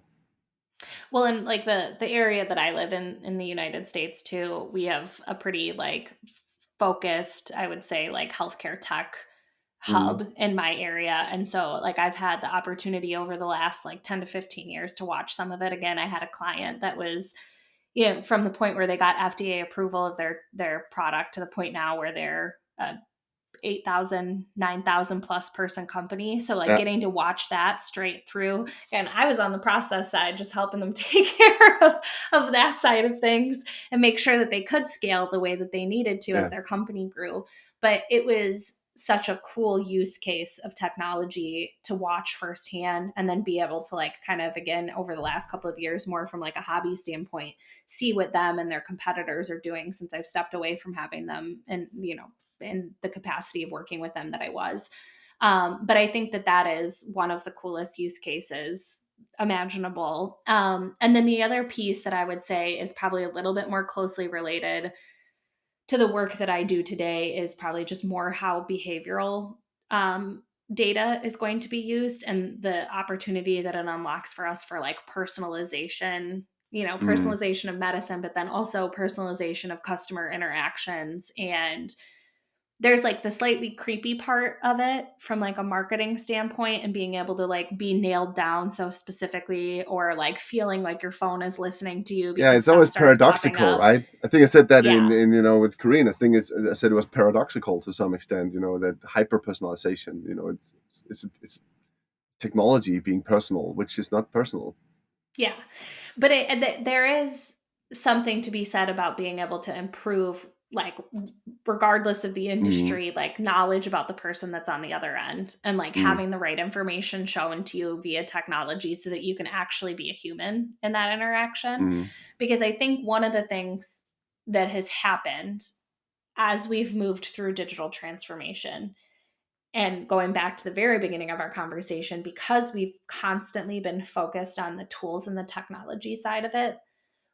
Well, in like the area that I live in the United States too, we have a pretty like focused, I would say, like healthcare tech Mm. hub in my area. And so like I've had the opportunity over the last like 10 to 15 years to watch some of it. Again, I had a client that was, from the point where they got FDA approval of their product to the point now where they're 8,000, 9,000 plus person company. So like Yeah, getting to watch that straight through. And I was on the process side, just helping them take care of that side of things and make sure that they could scale the way that they needed to as yeah, their company grew. But it was such a cool use case of technology to watch firsthand and then be able to like kind of again over the last couple of years more from like a hobby standpoint see what them and their competitors are doing since I've stepped away from having them and in the capacity of working with them that I was. But I think that is one of the coolest use cases imaginable. And then the other piece that I would say is probably a little bit more closely related to the work that I do today is probably just more how behavioral data is going to be used, and the opportunity that it unlocks for us for like personalization, Mm. personalization of medicine, but then also personalization of customer interactions. And there's like the slightly creepy part of it from like a marketing standpoint, and being able to like be nailed down so specifically, or like feeling like your phone is listening to you Yeah, because it's stuff always starts popping paradoxical, up. right? I think I said that Yeah. in with Korean. I said it was paradoxical to some extent. That hyper personalization. It's technology being personal, which is not personal. Yeah. But there is something to be said about being able to improve, like, regardless of the Mm. industry, like knowledge about the person that's on the other end, and like Mm. having the right information shown to you via technology so that you can actually be a human in that interaction. Mm. Because I think one of the things that has happened as we've moved through digital transformation, and going back to the very beginning of our conversation, because we've constantly been focused on the tools and the technology side of it,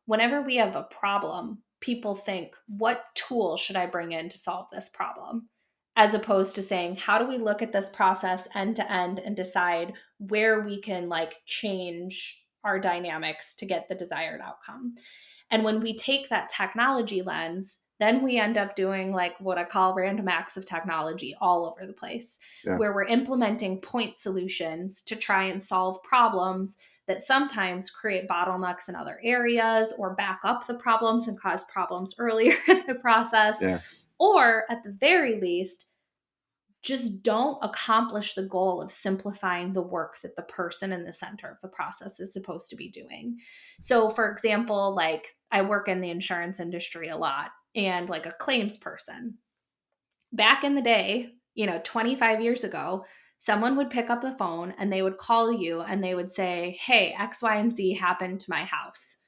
whenever we have a problem, people think, what tool should I bring in to solve this problem? As opposed to saying, how do we look at this process end to end and decide where we can like change our dynamics to get the desired outcome? And when we take that technology lens, then we end up doing like what I call random acts of technology all over the place, Yeah. where we're implementing point solutions to try and solve problems that sometimes create bottlenecks in other areas, or back up the problems and cause problems earlier in the process, Yeah. or at the very least, just don't accomplish the goal of simplifying the work that the person in the center of the process is supposed to be doing. So, for example, like I work in the insurance industry a lot, and like a claims person, back in the day, 25 years ago, someone would pick up the phone and they would call you and they would say, "Hey, X, Y, and Z happened to my house.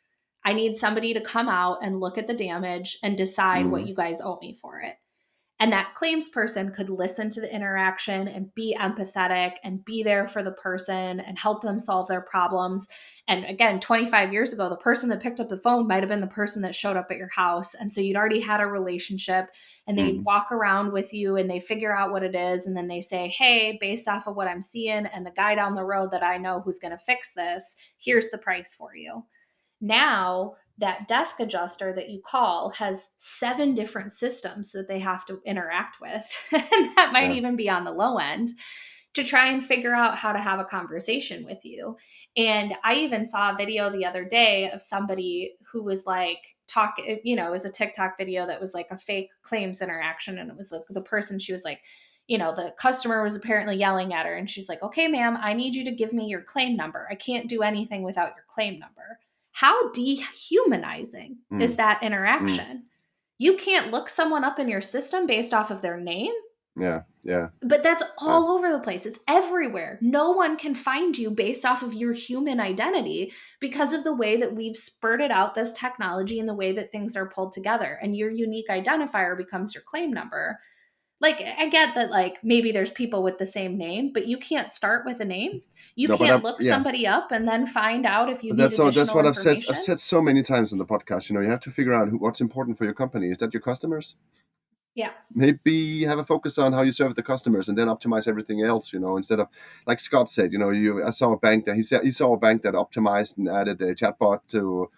I need somebody to come out and look at the damage and decide what Mm. you guys owe me for it." And that claims person could listen to the interaction and be empathetic and be there for the person and help them solve their problems. And again, 25 years ago, the person that picked up the phone might have been the person that showed up at your house. And so you'd already had a relationship, and they Mm. walk around with you and they figure out what it is. And then they say, "Hey, based off of what I'm seeing and the guy down the road that I know who's going to fix this, here's the price for you." Now, that desk adjuster that you call has 7 different systems that they have to interact with. And that might Yeah. even be on the low end, to try and figure out how to have a conversation with you. And I even saw a video the other day of somebody who was like it was a TikTok video that was like a fake claims interaction. And it was the person, she was like, the customer was apparently yelling at her, and she's like, "Okay, ma'am, I need you to give me your claim number. I can't do anything without your claim number." How dehumanizing is Mm. that Mm. interaction? You can't look someone up in your system based off of their name. Yeah. Yeah. But that's Yeah. all over the place. It's everywhere. No one can find you based off of your human identity, because of the way that we've spurted out this technology and the way that things are pulled together. And your unique identifier becomes your claim number. Like, I get that, like, maybe there's people with the same name, but you can't start with a name. You No, can't look yeah. somebody up and then find out if you But need that's additional what I've said. I've information. said so many times on the podcast. You have to figure out what's important for your company. Is that your customers? Yeah. Maybe have a focus on how you serve the customers, and then optimize everything else. Instead of, like Scott said, I saw a bank that he saw a bank that optimized and added a chatbot to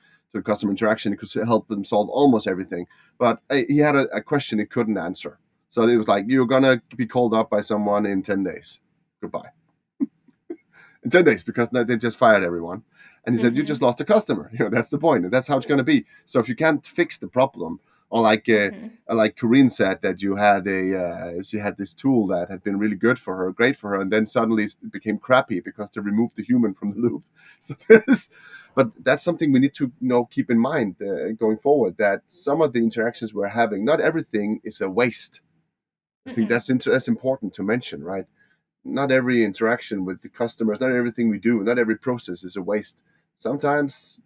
customer interaction. It could help them solve almost everything, but he had a question he couldn't answer. So it was like, "You're gonna be called up by someone in 10 days. Goodbye." In 10 days, because they just fired everyone. And he said, "You just Mm-hmm. lost a customer." That's the point. And that's how it's going to be. So if you can't fix the problem, or Mm-hmm. like Corinne said, that she had this tool that had been really good for her, great for her, and then suddenly it became crappy because they removed the human from the loop. So but that's something we need to keep in mind going forward. That some of the interactions we're having, not everything is a waste. I think Mm-mm. that's important to mention, right? Not every interaction with the customers, not everything we do, not every process is a waste. Sometimes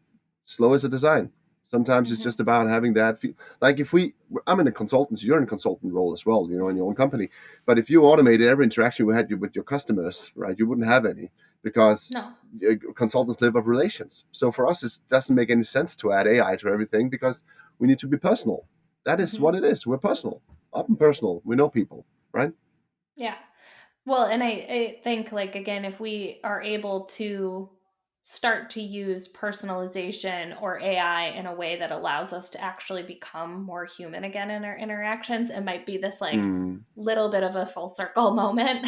slow is a design. Sometimes it's Mm-hmm. just about having that feel. Like I'm in a consultancy, you're in a consultant role as well, in your own company. But if you automated every interaction we had with your customers, right, you wouldn't have any, because No. consultants live of relations. So for us, it doesn't make any sense to add AI to everything because we need to be personal. That is what it is. We're personal, up and personal. We know people, right? Yeah. Well, and I think, like, again, if we are able to start to use personalization or AI in a way that allows us to actually become more human again in our interactions, it might be this like Mm, little bit of a full circle moment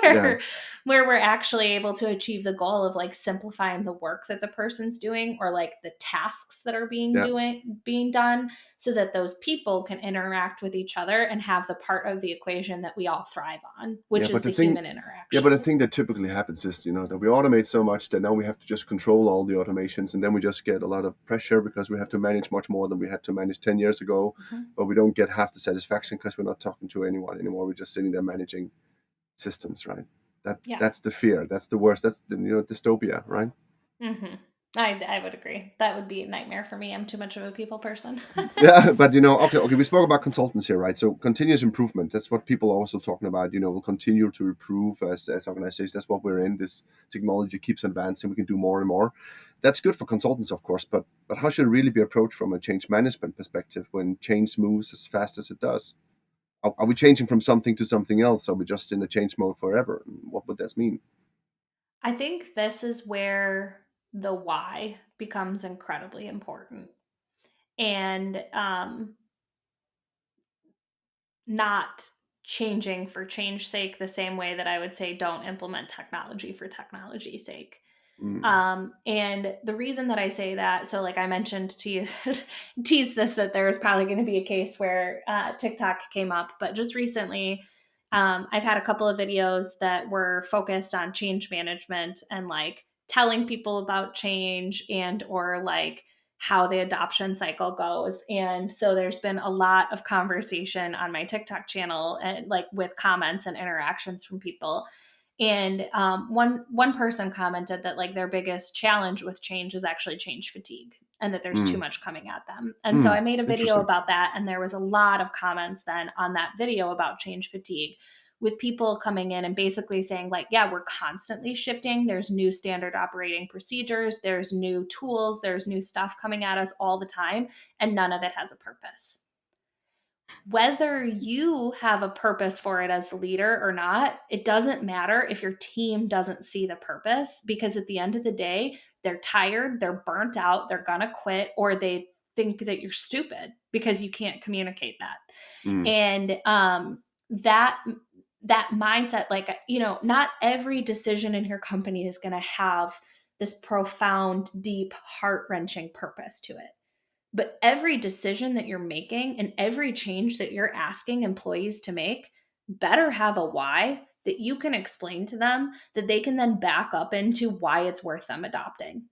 yeah, where we're actually able to achieve the goal of like simplifying the work that the person's doing, or like the tasks that are yeah. being done, so that those people can interact with each other and have the part of the equation that we all thrive on, Yeah, which is but the the thing, human yeah, but the interaction. thing that typically happens is, that we automate so much that now we have to just control all the automations, and then we just get a lot of pressure because we have to manage much more than we had to manage 10 years ago, Mhm. but we don't get half the satisfaction because we're not talking to anyone anymore. We're just sitting there managing systems, right? Yeah. That's the fear. That's the worst. That's the dystopia, right? Hmm. I would agree. That would be a nightmare for me. I'm too much of a people person. Yeah, but okay, we spoke about consultants here, right? So continuous improvement, that's what people are also talking about. We'll continue to improve as organizations. That's what we're in. This technology keeps advancing. We can do more and more. That's good for consultants, of course, but how should it really be approached from a change management perspective when change moves as fast as it does? Are we changing from something to something else? Are we just in a change mode forever? What would that mean? I think this is where the why becomes incredibly important. And not changing for change sake, the same way that I would say don't implement technology for technology's sake. Mm, And the reason that I say that, so like I mentioned to you, tease this, that there was probably going to be a case where TikTok came up, but just recently, I've had a couple of videos that were focused on change management and like telling people about change and or like how the adoption cycle goes. And so there's been a lot of conversation on my TikTok channel and like with comments and interactions from people. And one person commented that like their biggest challenge with change is actually change fatigue, and that there's too mm, much coming at them. And so mm. I made a video Interesting. about that, and there was a lot of comments then on that video about change fatigue, with people coming in and basically saying like, yeah, we're constantly shifting. There's new standard operating procedures, there's new tools, there's new stuff coming at us all the time, and none of it has a purpose. Whether you have a purpose for it as the leader or not, it doesn't matter if your team doesn't see the purpose, because at the end of the day, they're tired, they're burnt out, they're going to quit, or they think that you're stupid because you can't communicate that. Mm, And that that mindset, like, not every decision in your company is going to have this profound, deep, heart-wrenching purpose to it. But every decision that you're making and every change that you're asking employees to make better have a why that you can explain to them, that they can then back up into why it's worth them adopting.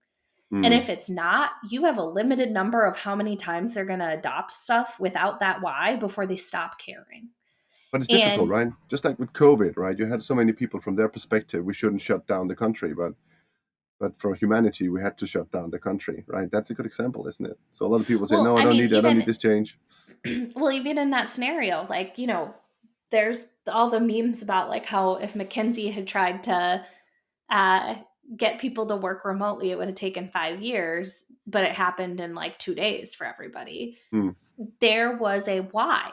And mm. if it's not, you have a limited number of how many times they're going to adopt stuff without that why before they stop caring. But it's difficult, And right? Just like with COVID, right? You had so many people from their perspective. We shouldn't shut down the country, but for humanity, we had to shut down the country, right? That's a good example, isn't it? So a lot of people say, well, "No, I mean, I don't need even this change." well, even in that scenario, like, there's all the memes about like how if McKinsey had tried to uh, get people to work remotely, it would have taken 5 years, but it happened in like 2 days for everybody. Hmm. There was a why.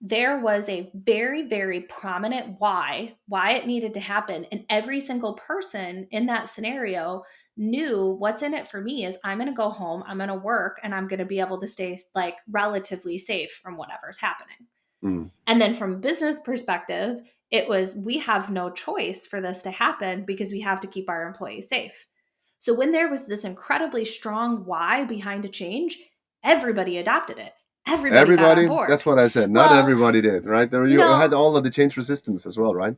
There was a very, very prominent why it needed to happen. And every single person in that scenario knew what's in it for me is I'm going to go home, I'm going to work, and I'm going to be able to stay like relatively safe from whatever's happening. Hmm. And then from a business perspective, it was we have no choice for this to happen because we have to keep our employees safe. So when there was this incredibly strong why behind a change, everybody adopted it. Everybody got on Everybody, that's board. what I said. Not Well, everybody did, right? You had no, all of the change resistance as well, right?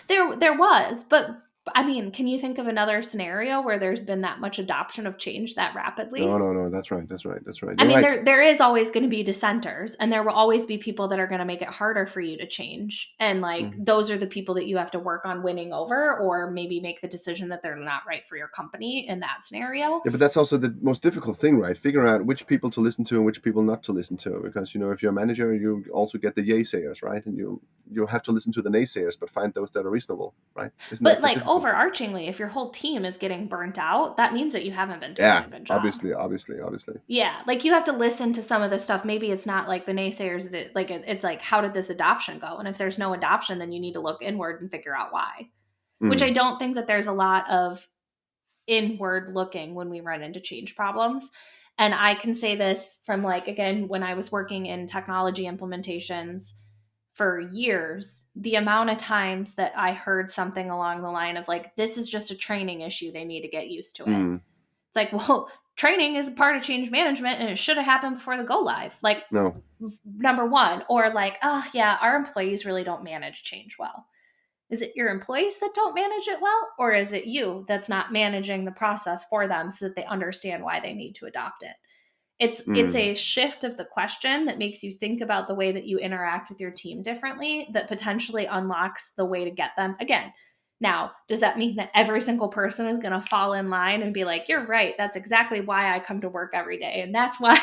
there was, but I mean, can you think of another scenario where there's been that much adoption of change that No, rapidly? no, no. That's right. That's right. That's right. I You're mean, right. there is always going to be dissenters, and there will always be people that are going to make it harder for you to change. And like Hmm. those are the people that you have to work on winning over, or maybe make the decision that they're not right for your company in that scenario. Yeah, but that's also the most difficult thing, right? Figuring out which people to listen to and which people not to listen to. Because if you're a manager, you also get the yay sayers, right? And you have to listen to the naysayers, but find those that are reasonable, right? Isn't But that the like difficulty? overarchingly, if your whole team is getting burnt out, that means that you haven't been doing Yeah, a good job. obviously. Yeah, like you have to listen to some of the stuff. Maybe it's not like the naysayers that like it's like how did this adoption go? And if there's no adoption, then you need to look inward and figure out why. Which I don't think that there's a lot of inward looking when we run into change problems. And I can say this from like again when I was working in technology implementations for years, the amount of times that I heard something along the line of like this is just a training issue, they need to get used to it. It's like, well, training is a part of change management and it should have happened before the go live. Like, No. number one, or like, oh, yeah, our employees really don't manage change well. Is it your employees that don't manage it well? Or is it you that's not managing the process for them so that they understand why they need to adopt it? It's a shift of the question that makes you think about the way that you interact with your team differently that potentially unlocks the way to get them again. Now, does that mean that every single person is going to fall in line and be like, you're right, that's exactly why I come to work every day and that's why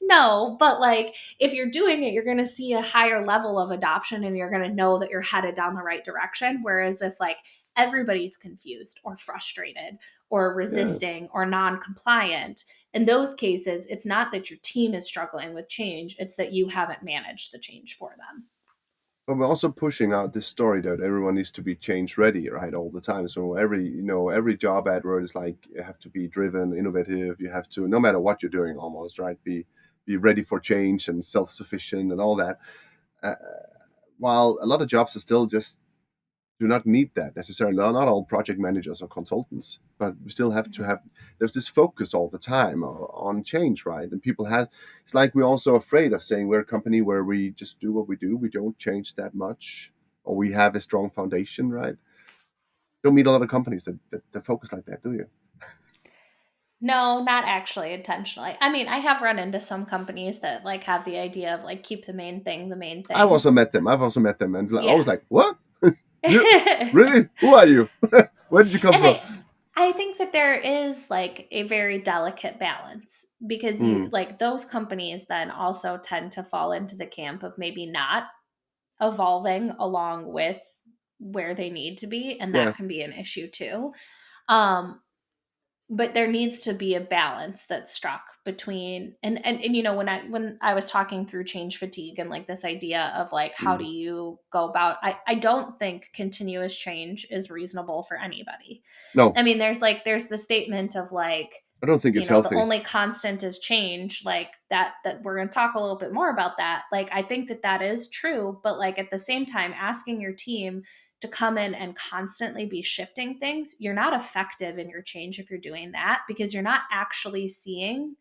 no, but like if you're doing it, you're going to see a higher level of adoption and you're going to know that you're headed down the right direction. Whereas if like everybody's confused or frustrated or resisting or non-compliant, in those cases, it's not that your team is struggling with change, it's that you haven't managed the change for them. But we're also pushing out this story that everyone needs to be change ready, right, all the time. So every job advert is like you have to be driven, innovative. You have to, no matter what you're doing, almost right, be ready for change and self-sufficient and all that. While a lot of jobs are still just do not need that necessarily. Not all project managers or consultants, but we still have to have. There's this focus all the time on change, right? And people have. It's like we're also afraid of saying we're a company where we just do what we do. We don't change that much, or we have a strong foundation, right? Don't meet a lot of companies that focus like that, do you? No, not actually intentionally. I mean, I have run into some companies that like have the idea of like keep the main thing the main thing. I've also met them, and I Yeah. was like, "What? You really? Who are you? Where did you come And from?" I think that there is like a very delicate balance because you like those companies then also tend to fall into the camp of maybe not evolving along with where they need to be, and Yeah. that can be an issue too. Um, but there needs to be a balance that's struck between and you know when I was talking through change fatigue and like this idea of like how do you go about I don't think continuous change is reasonable for anybody. No, I mean there's the statement of like I don't think you it's know the healthy. only constant is change, like that we're going to talk a little bit more about that. Like I think that that is true, but like at the same time asking your team to come in and constantly be shifting things, you're not effective in your change if you're doing that because you're not actually seeing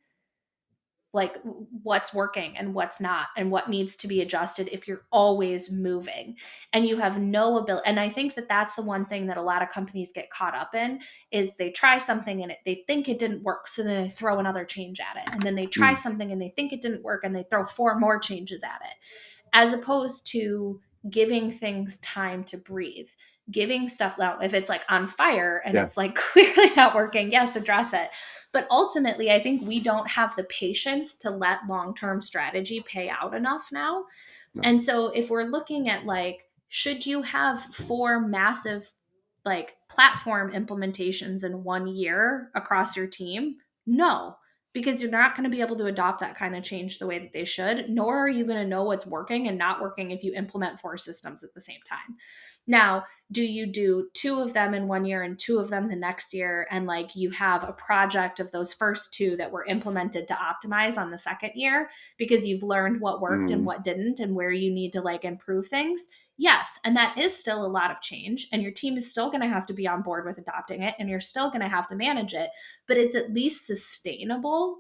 like what's working and what's not and what needs to be adjusted if you're always moving and you have no ability. And I think that that's the one thing that a lot of companies get caught up in is they try something and they think it didn't work, so then they throw another change at it, and then they try something and they think it didn't work and they throw 4 more changes at it, as opposed to giving things time to breathe, giving stuff out. If it's like on fire and Yeah. it's like clearly not working, yes, address it. But ultimately, I think we don't have the patience to let long-term strategy pay out enough now. No. And so if we're looking at like, should you have 4 massive like platform implementations in 1 year across your team? No, because you're not going to be able to adopt that kind of change the way that they should, nor are you going to know what's working and not working if you implement 4 systems at the same time. Now, do you do 2 of them in 1 year and 2 of them the next year? And like you have a project of those first 2 that were implemented to optimize on the second year because you've learned what worked and what didn't and where you need to like improve things. Yes. And that is still a lot of change. And your team is still going to have to be on board with adopting it. And you're still going to have to manage it. But it's at least sustainable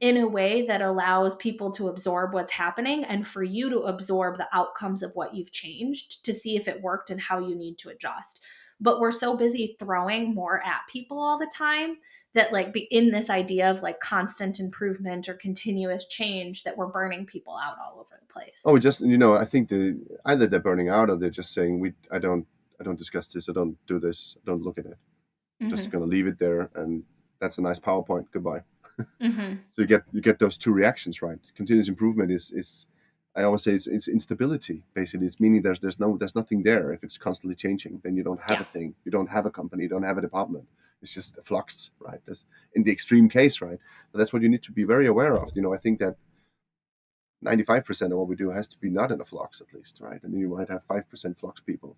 in a way that allows people to absorb what's happening and for you to absorb the outcomes of what you've changed to see if it worked and how you need to adjust. But we're so busy throwing more at people all the time that like be in this idea of like constant improvement or continuous change that we're burning people out all over the place. Oh, just I think either they're burning out or they're just saying I don't discuss this, I don't do this, I don't look at it. I'm just gonna leave it there, and that's a nice PowerPoint. Goodbye. So you get those 2 reactions, right? Continuous improvement is I always say it's instability. Basically, it's meaning there's nothing there. If it's constantly changing, then you don't have Yeah. a thing. You don't have a company. You don't have a department. It's just a flux, right? That's in the extreme case, right? But that's what you need to be very aware of. I think that 95% of what we do has to be not in a flux, at least, right? And then you might have 5% flux people,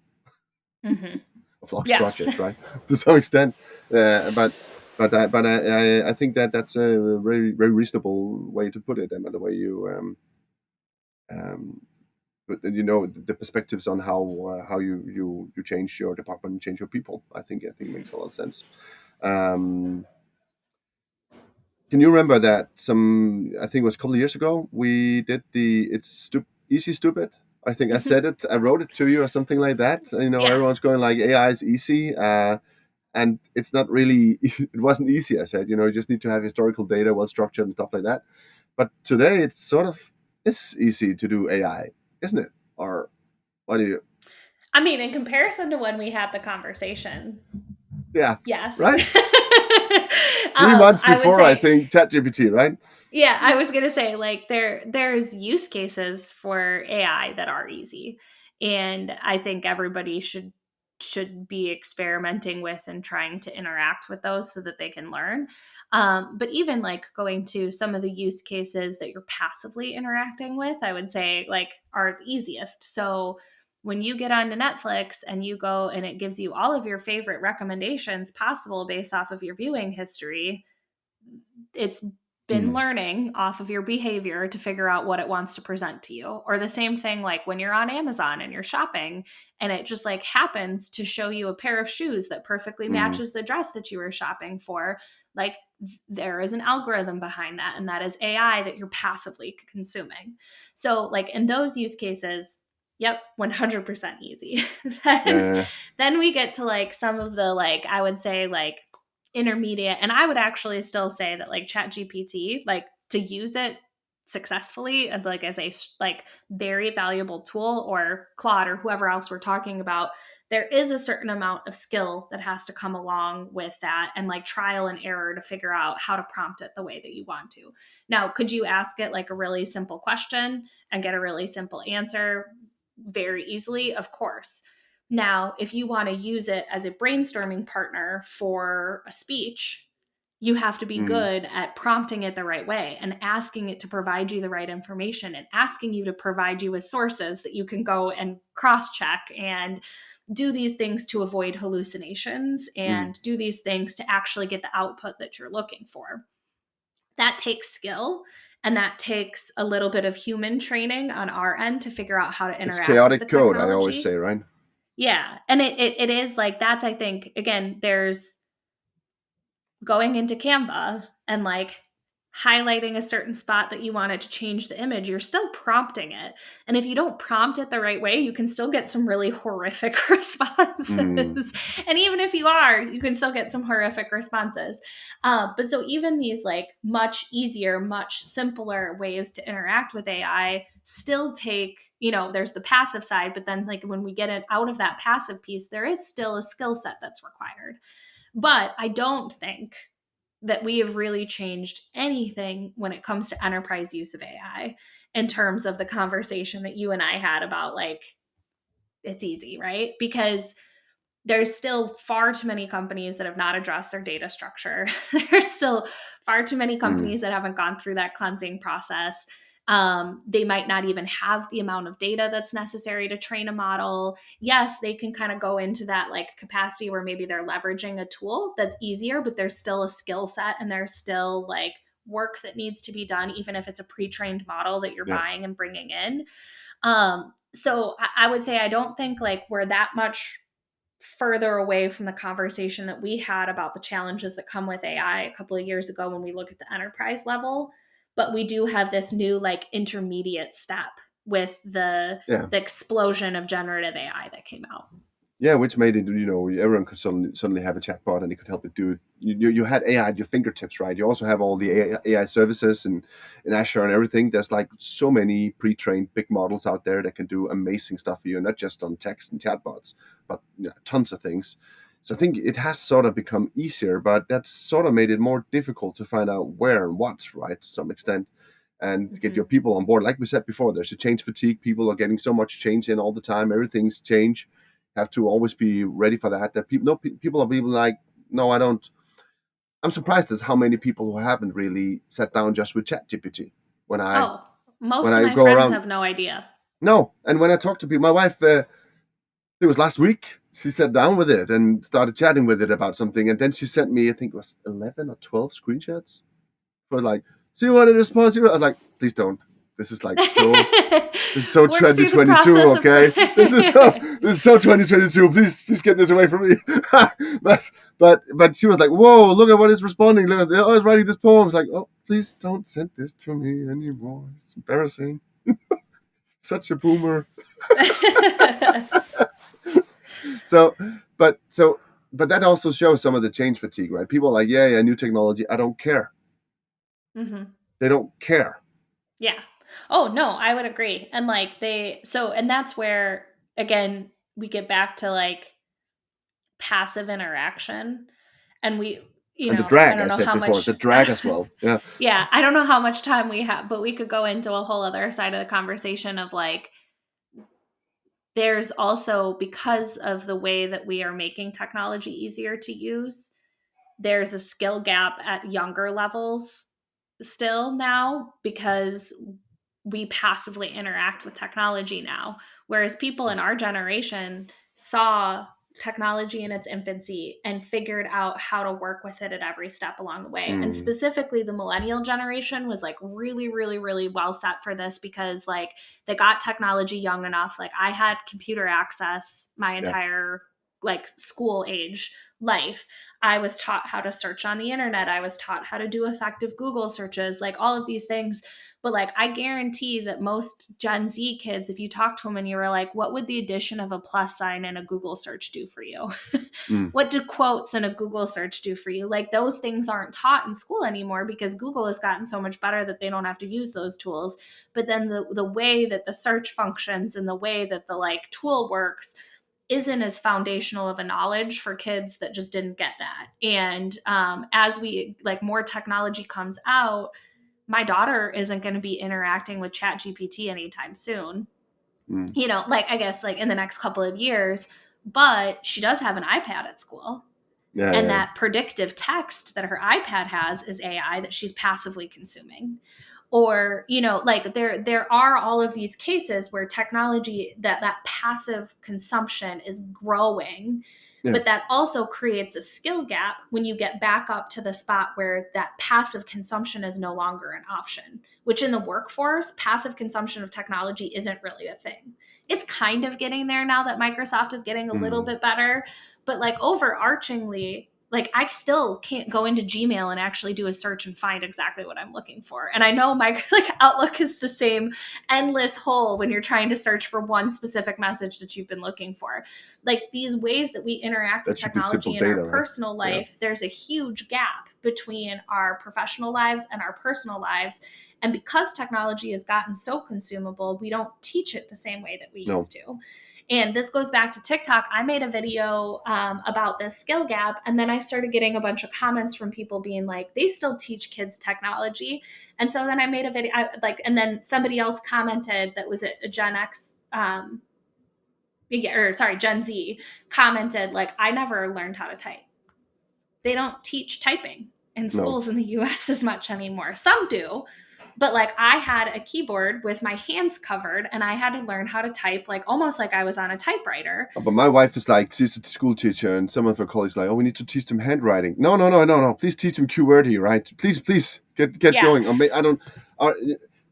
Mm-hmm. a flux Yeah. project, right? To some extent, but I think that that's a very very reasonable way to put it, Emma. The way you but the perspectives on how you change your department, change your people. I think it makes a lot of sense. Um, can you remember that I think it was a couple of years ago we did the easy stupid. I think I Mhm. said it. I wrote it to you or something like that. Yeah. Everyone's going like AI is easy, and it's not really. It wasn't easy. I said, you just need to have historical data, well structured, and stuff like that. But today it's sort of it's easy to do AI, isn't it? Or what do you? I mean, in comparison to when we had the conversation, Yeah, yes. right. 3 months I would before, I say, think ChatGPT, right? yeah, I was gonna say like there's use cases for AI that are easy, and I think everybody should be experimenting with and trying to interact with those so that they can learn. But even like going to some of the use cases that you're passively interacting with, I would say like are the easiest. So when you get onto Netflix and you go and it gives you all of your favorite recommendations possible based off of your viewing history, it's been Mm, learning off of your behavior to figure out what it wants to present to you. Or the same thing like when you're on Amazon and you're shopping and it just like happens to show you a pair of shoes that perfectly mm, matches the dress that you were shopping for. Like there is an algorithm behind that, and that is AI that you're passively consuming. So like in those use cases, yep, 100% easy. then yeah. then we get to like some of the like I would say like intermediate, and I would actually still say that like chat gpt, like to use it successfully and like as a like very valuable tool, or Claude or whoever else we're talking about, there is a certain amount of skill that has to come along with that, and like trial and error to figure out how to prompt it the way that you want to. Now, could you ask it like a really simple question and get a really simple answer very easily? Of course. Now, if you want to use it as a brainstorming partner for a speech, you have to be Mm, good at prompting it the right way and asking it to provide you the right information and asking you to provide you with sources that you can go and cross check and do these things to avoid hallucinations mm, and do these things to actually get the output that you're looking for. That takes skill, and that takes a little bit of human training on our end to figure out how to it's interact with the chaotic code, I always technology. say, right? Yeah. And it is like that's I think again, there's going into Canva and like highlighting a certain spot that you wanted to change the image, you're still prompting it. And if you don't prompt it the right way, you can still get some really horrific responses. Mm, And even if you are, you can still get some horrific responses. But so even these like much easier, much simpler ways to interact with AI still take, there's the passive side, but then like when we get it out of that passive piece, there is still a skill set that's required. But I don't think that we have really changed anything when it comes to enterprise use of AI in terms of the conversation that you and I had about like it's easy, right? Because there's still far too many companies that have not addressed their data structure. There's still far too many mm, companies that haven't gone through that cleansing process. They might not even have the amount of data that's necessary to train a model. Yes, they can kind of go into that like capacity where maybe they're leveraging a tool that's easier, but there's still a skill set and there's still like work that needs to be done, even if it's a pre-trained model that you're yeah. buying and bringing in. So I would say I don't think like we're that much further away from the conversation that we had about the challenges that come with AI a couple of years ago when we look at the enterprise level. But we do have this new like intermediate step with Yeah. the explosion of generative AI that came out. Yeah, which made it, everyone could suddenly have a chatbot and it could help it do. You had AI at your fingertips, right? You also have all the AI services and in Azure and everything. There's like so many pre-trained big models out there that can do amazing stuff for you, not just on text and chatbots, but tons of things. So I think it has sort of become easier, but that's sort of made it more difficult to find out where and what, right? To some extent. and get your people on board. Like we said before, there's a change fatigue. People are getting so much change in all the time. Everything's change. Have to always be ready for that. That people, people are even like, no, I don't. I'm surprised at how many people who haven't really sat down just with ChatGPT. When Most of I my go friends around, have no idea. no. And when I talk to people, my wife, it was last week. She sat down with it and started chatting with it about something, and then she sent me, I think it was 11 or 12 screenshots. For like, see what it responds. I was like, please don't. This is like so. This is so Work through the 2022. process Okay, this is so 2022. Please get this away from me. but she was like, whoa, look at what it's responding. Look, oh, it's writing this poem. It's like, oh, please don't send this to me anymore. It's embarrassing. Such a boomer. So, but that also shows some of the change fatigue, right? People are like, yeah, new technology. I don't care. They don't care. Yeah. Oh, no, I would agree. And like and that's where, again, we get back to like passive interaction. And And the drag, I don't I know said how before, much, the drag as well. Yeah. yeah, I don't know how much time we have, but we could go into a whole other side of the conversation of like, there's also, because of the way that we are making technology easier to use, there's a skill gap at younger levels still now, because we passively interact with technology now. Whereas people in our generation saw technology in its infancy and figured out how to work with it at every step along the way. And specifically the millennial generation was like really, really, really well set for this, because like they got technology young enough. Like I had computer access my entire like school age life. I was taught how to search on the internet. I was taught how to do effective Google searches, like all of these things. But like, I guarantee that most Gen Z kids, if you talk to them and you were like, what would the addition of a plus sign in a Google search do for you? What do quotes in a Google search do for you? Like those things aren't taught in school anymore, because Google has gotten so much better that they don't have to use those tools. But then the way that the search functions and the way that the like tool works isn't as foundational of a knowledge for kids that just didn't get that. And as we like more technology comes out, my daughter isn't going to be interacting with ChatGPT anytime soon. Like I guess like in the next couple of years, but she does have an iPad at school. And that predictive text that her iPad has is AI that she's passively consuming. Or like there are all of these cases where technology, that passive consumption is growing. But that also creates a skill gap when you get back up to the spot where that passive consumption is no longer an option, which in the workforce, passive consumption of technology isn't really a thing. It's kind of getting there now that Microsoft is getting a little bit better. But like overarchingly, like I still can't go into Gmail and actually do a search and find exactly what I'm looking for. And I know my like Outlook is the same endless hole when you're trying to search for one specific message that you've been looking for. Like these ways that we interact with technology in our personal life, there's a huge gap between our professional lives and our personal lives. And because technology has gotten so consumable, we don't teach it the same way that we used to. And this goes back to TikTok. I made a video about this skill gap. And then I started getting a bunch of comments from people being like, they still teach kids technology. And so then I made a video and then somebody else commented that was a Gen X, Gen Z commented like, I never learned how to type. They don't teach typing in schools in the US as much anymore. Some do. But like I had a keyboard with my hands covered and I had to learn how to type like almost like I was on a typewriter. But my wife is like, she's a school teacher, and some of her colleagues are like, oh, we need to teach them handwriting. No. Please teach them QWERTY, right? Please get going.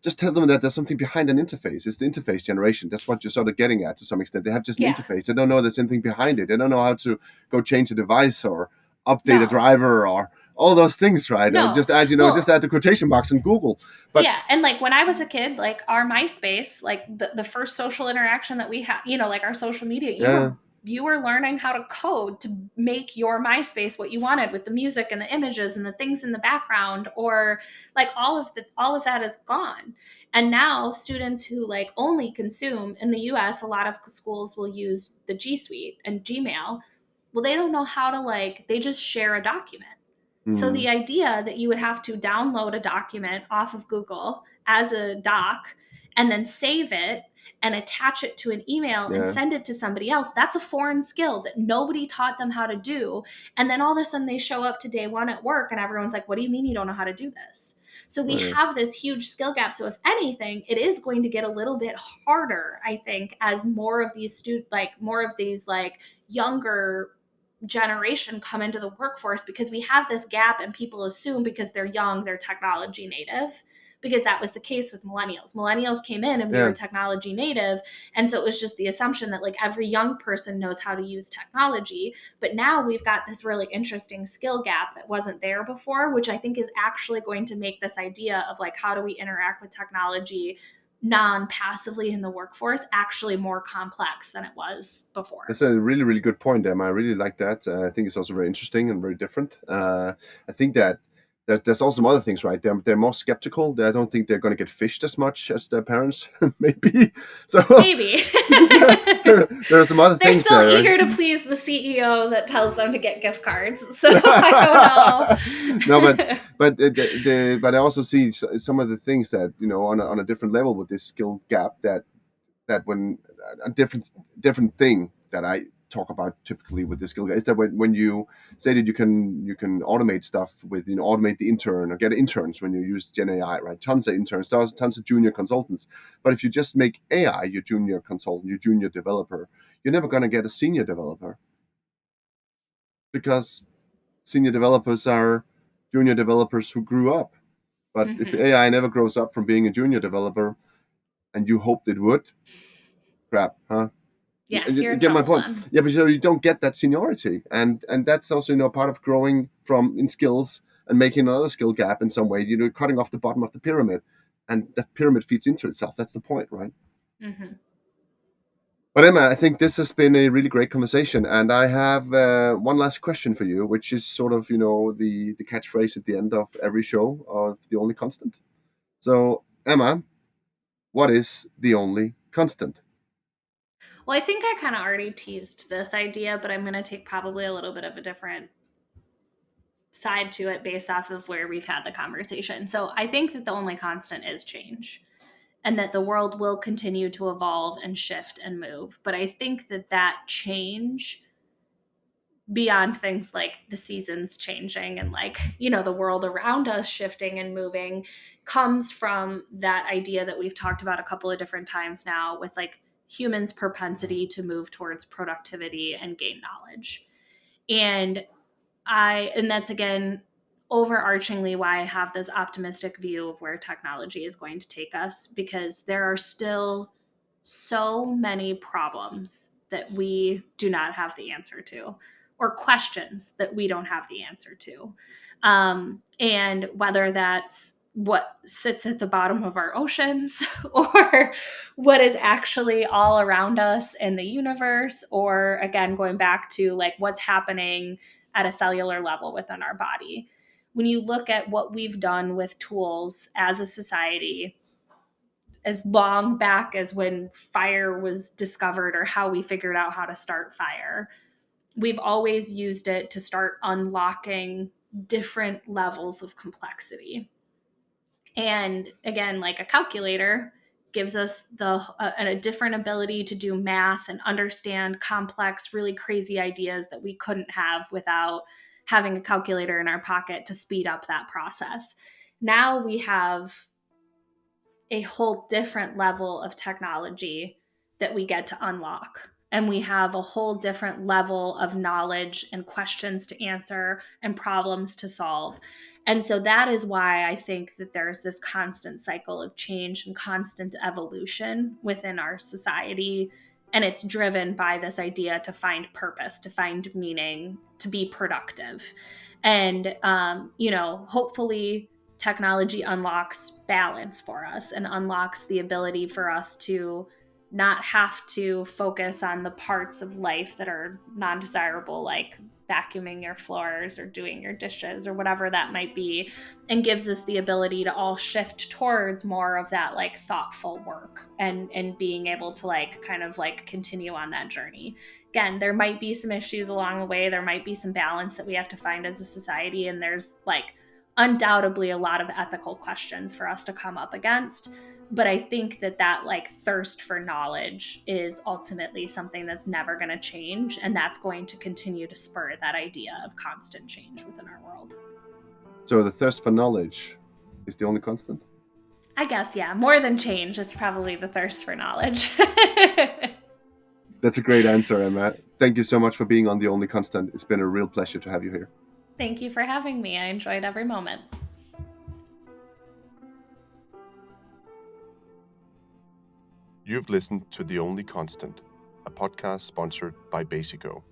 Just tell them that there's something behind an interface. It's the interface generation. That's what you're sort of getting at to some extent. They have just an interface. They don't know there's anything behind it. They don't know how to go change a device or update a driver or all those things, right? Or just add, just add the quotation marks in Google. But and like when I was a kid, like our MySpace, like the first social interaction that we had, like our social media, you were learning how to code to make your MySpace what you wanted with the music and the images and the things in the background, or like all of that is gone. And now students who like only consume in the US, a lot of schools will use the G Suite and Gmail. Well, they don't know how to they just share a document. So the idea that you would have to download a document off of Google, as a doc and then save it and attach it to an email and send it to somebody else. That's a foreign skill that nobody taught them how to do. And then all of a sudden they show up to day one at work and everyone's like, what do you mean you don't know how to do this? So we have this huge skill gap. So if anything, it is going to get a little bit harder, I think, as more of these younger generation come into the workforce, because we have this gap and people assume because they're young, they're technology native, because that was the case with millennials. Millennials came in and we were technology native. And so it was just the assumption that like every young person knows how to use technology. But now we've got this really interesting skill gap that wasn't there before, which I think is actually going to make this idea of like, how do we interact with technology non-passively in the workforce actually more complex than it was before. That's a really, really good point, Emma. I really like that. I think it's also very interesting and very different. I think that there's also some other things, right? They're more skeptical. I don't think they're going to get fished as much as their parents, maybe. So maybe there are some other things. They're still eager to please the CEO that tells them to get gift cards. So I don't know. No, but I also see some of the things that, you know, on a different level with this skill gap, that when a different thing that I talk about typically with this skill is that when you say that you can automate stuff with, you know, automate the intern or get interns when you use Gen AI, right? Tons of interns, tons of junior consultants. But if you just make AI your junior consultant, your junior developer, you're never going to get a senior developer, because senior developers are junior developers who grew up. But if AI never grows up from being a junior developer, and you hoped it would, crap, huh? Yeah, you get my point. Then. Yeah, but you don't get that seniority, and that's also, you know, part of growing from in skills and making another skill gap in some way. You know, cutting off the bottom of the pyramid, and the pyramid feeds into itself. That's the point, right? Mm-hmm. But Emma, I think this has been a really great conversation, and I have one last question for you, which is sort of, you know, the catchphrase at the end of every show of The Only Constant. So, Emma, what is the only constant? Well, I think I kind of already teased this idea, but I'm going to take probably a little bit of a different side to it based off of where we've had the conversation. So I think that the only constant is change, and that the world will continue to evolve and shift and move. But I think that change, beyond things like the seasons changing and like, you know, the world around us shifting and moving, comes from that idea that we've talked about a couple of different times now, with like humans' propensity to move towards productivity and gain knowledge. And that's again overarchingly why I have this optimistic view of where technology is going to take us, because there are still so many problems that we do not have the answer to, or questions that we don't have the answer to. And whether that's what sits at the bottom of our oceans or what is actually all around us in the universe, or again, going back to like what's happening at a cellular level within our body. When you look at what we've done with tools as a society, as long back as when fire was discovered or how we figured out how to start fire, we've always used it to start unlocking different levels of complexity. And again, like a calculator gives us a different ability to do math and understand complex, really crazy ideas that we couldn't have without having a calculator in our pocket to speed up that process. Now we have a whole different level of technology that we get to unlock. And we have a whole different level of knowledge and questions to answer and problems to solve. And so that is why I think that there's this constant cycle of change and constant evolution within our society. And it's driven by this idea to find purpose, to find meaning, to be productive. And, hopefully technology unlocks balance for us and unlocks the ability for us to not have to focus on the parts of life that are non-desirable, like vacuuming your floors or doing your dishes or whatever that might be, and gives us the ability to all shift towards more of that like thoughtful work and being able to like kind of like continue on that journey. Again, there might be some issues along the way. There might be some balance that we have to find as a society, and there's like undoubtedly a lot of ethical questions for us to come up against. But I think that like thirst for knowledge is ultimately something that's never going to change. And that's going to continue to spur that idea of constant change within our world. So the thirst for knowledge is the only constant? I guess, yeah, more than change, it's probably the thirst for knowledge. That's a great answer, Emma. Thank you so much for being on The Only Constant. It's been a real pleasure to have you here. Thank you for having me. I enjoyed every moment. You've listened to The Only Constant, a podcast sponsored by Basico.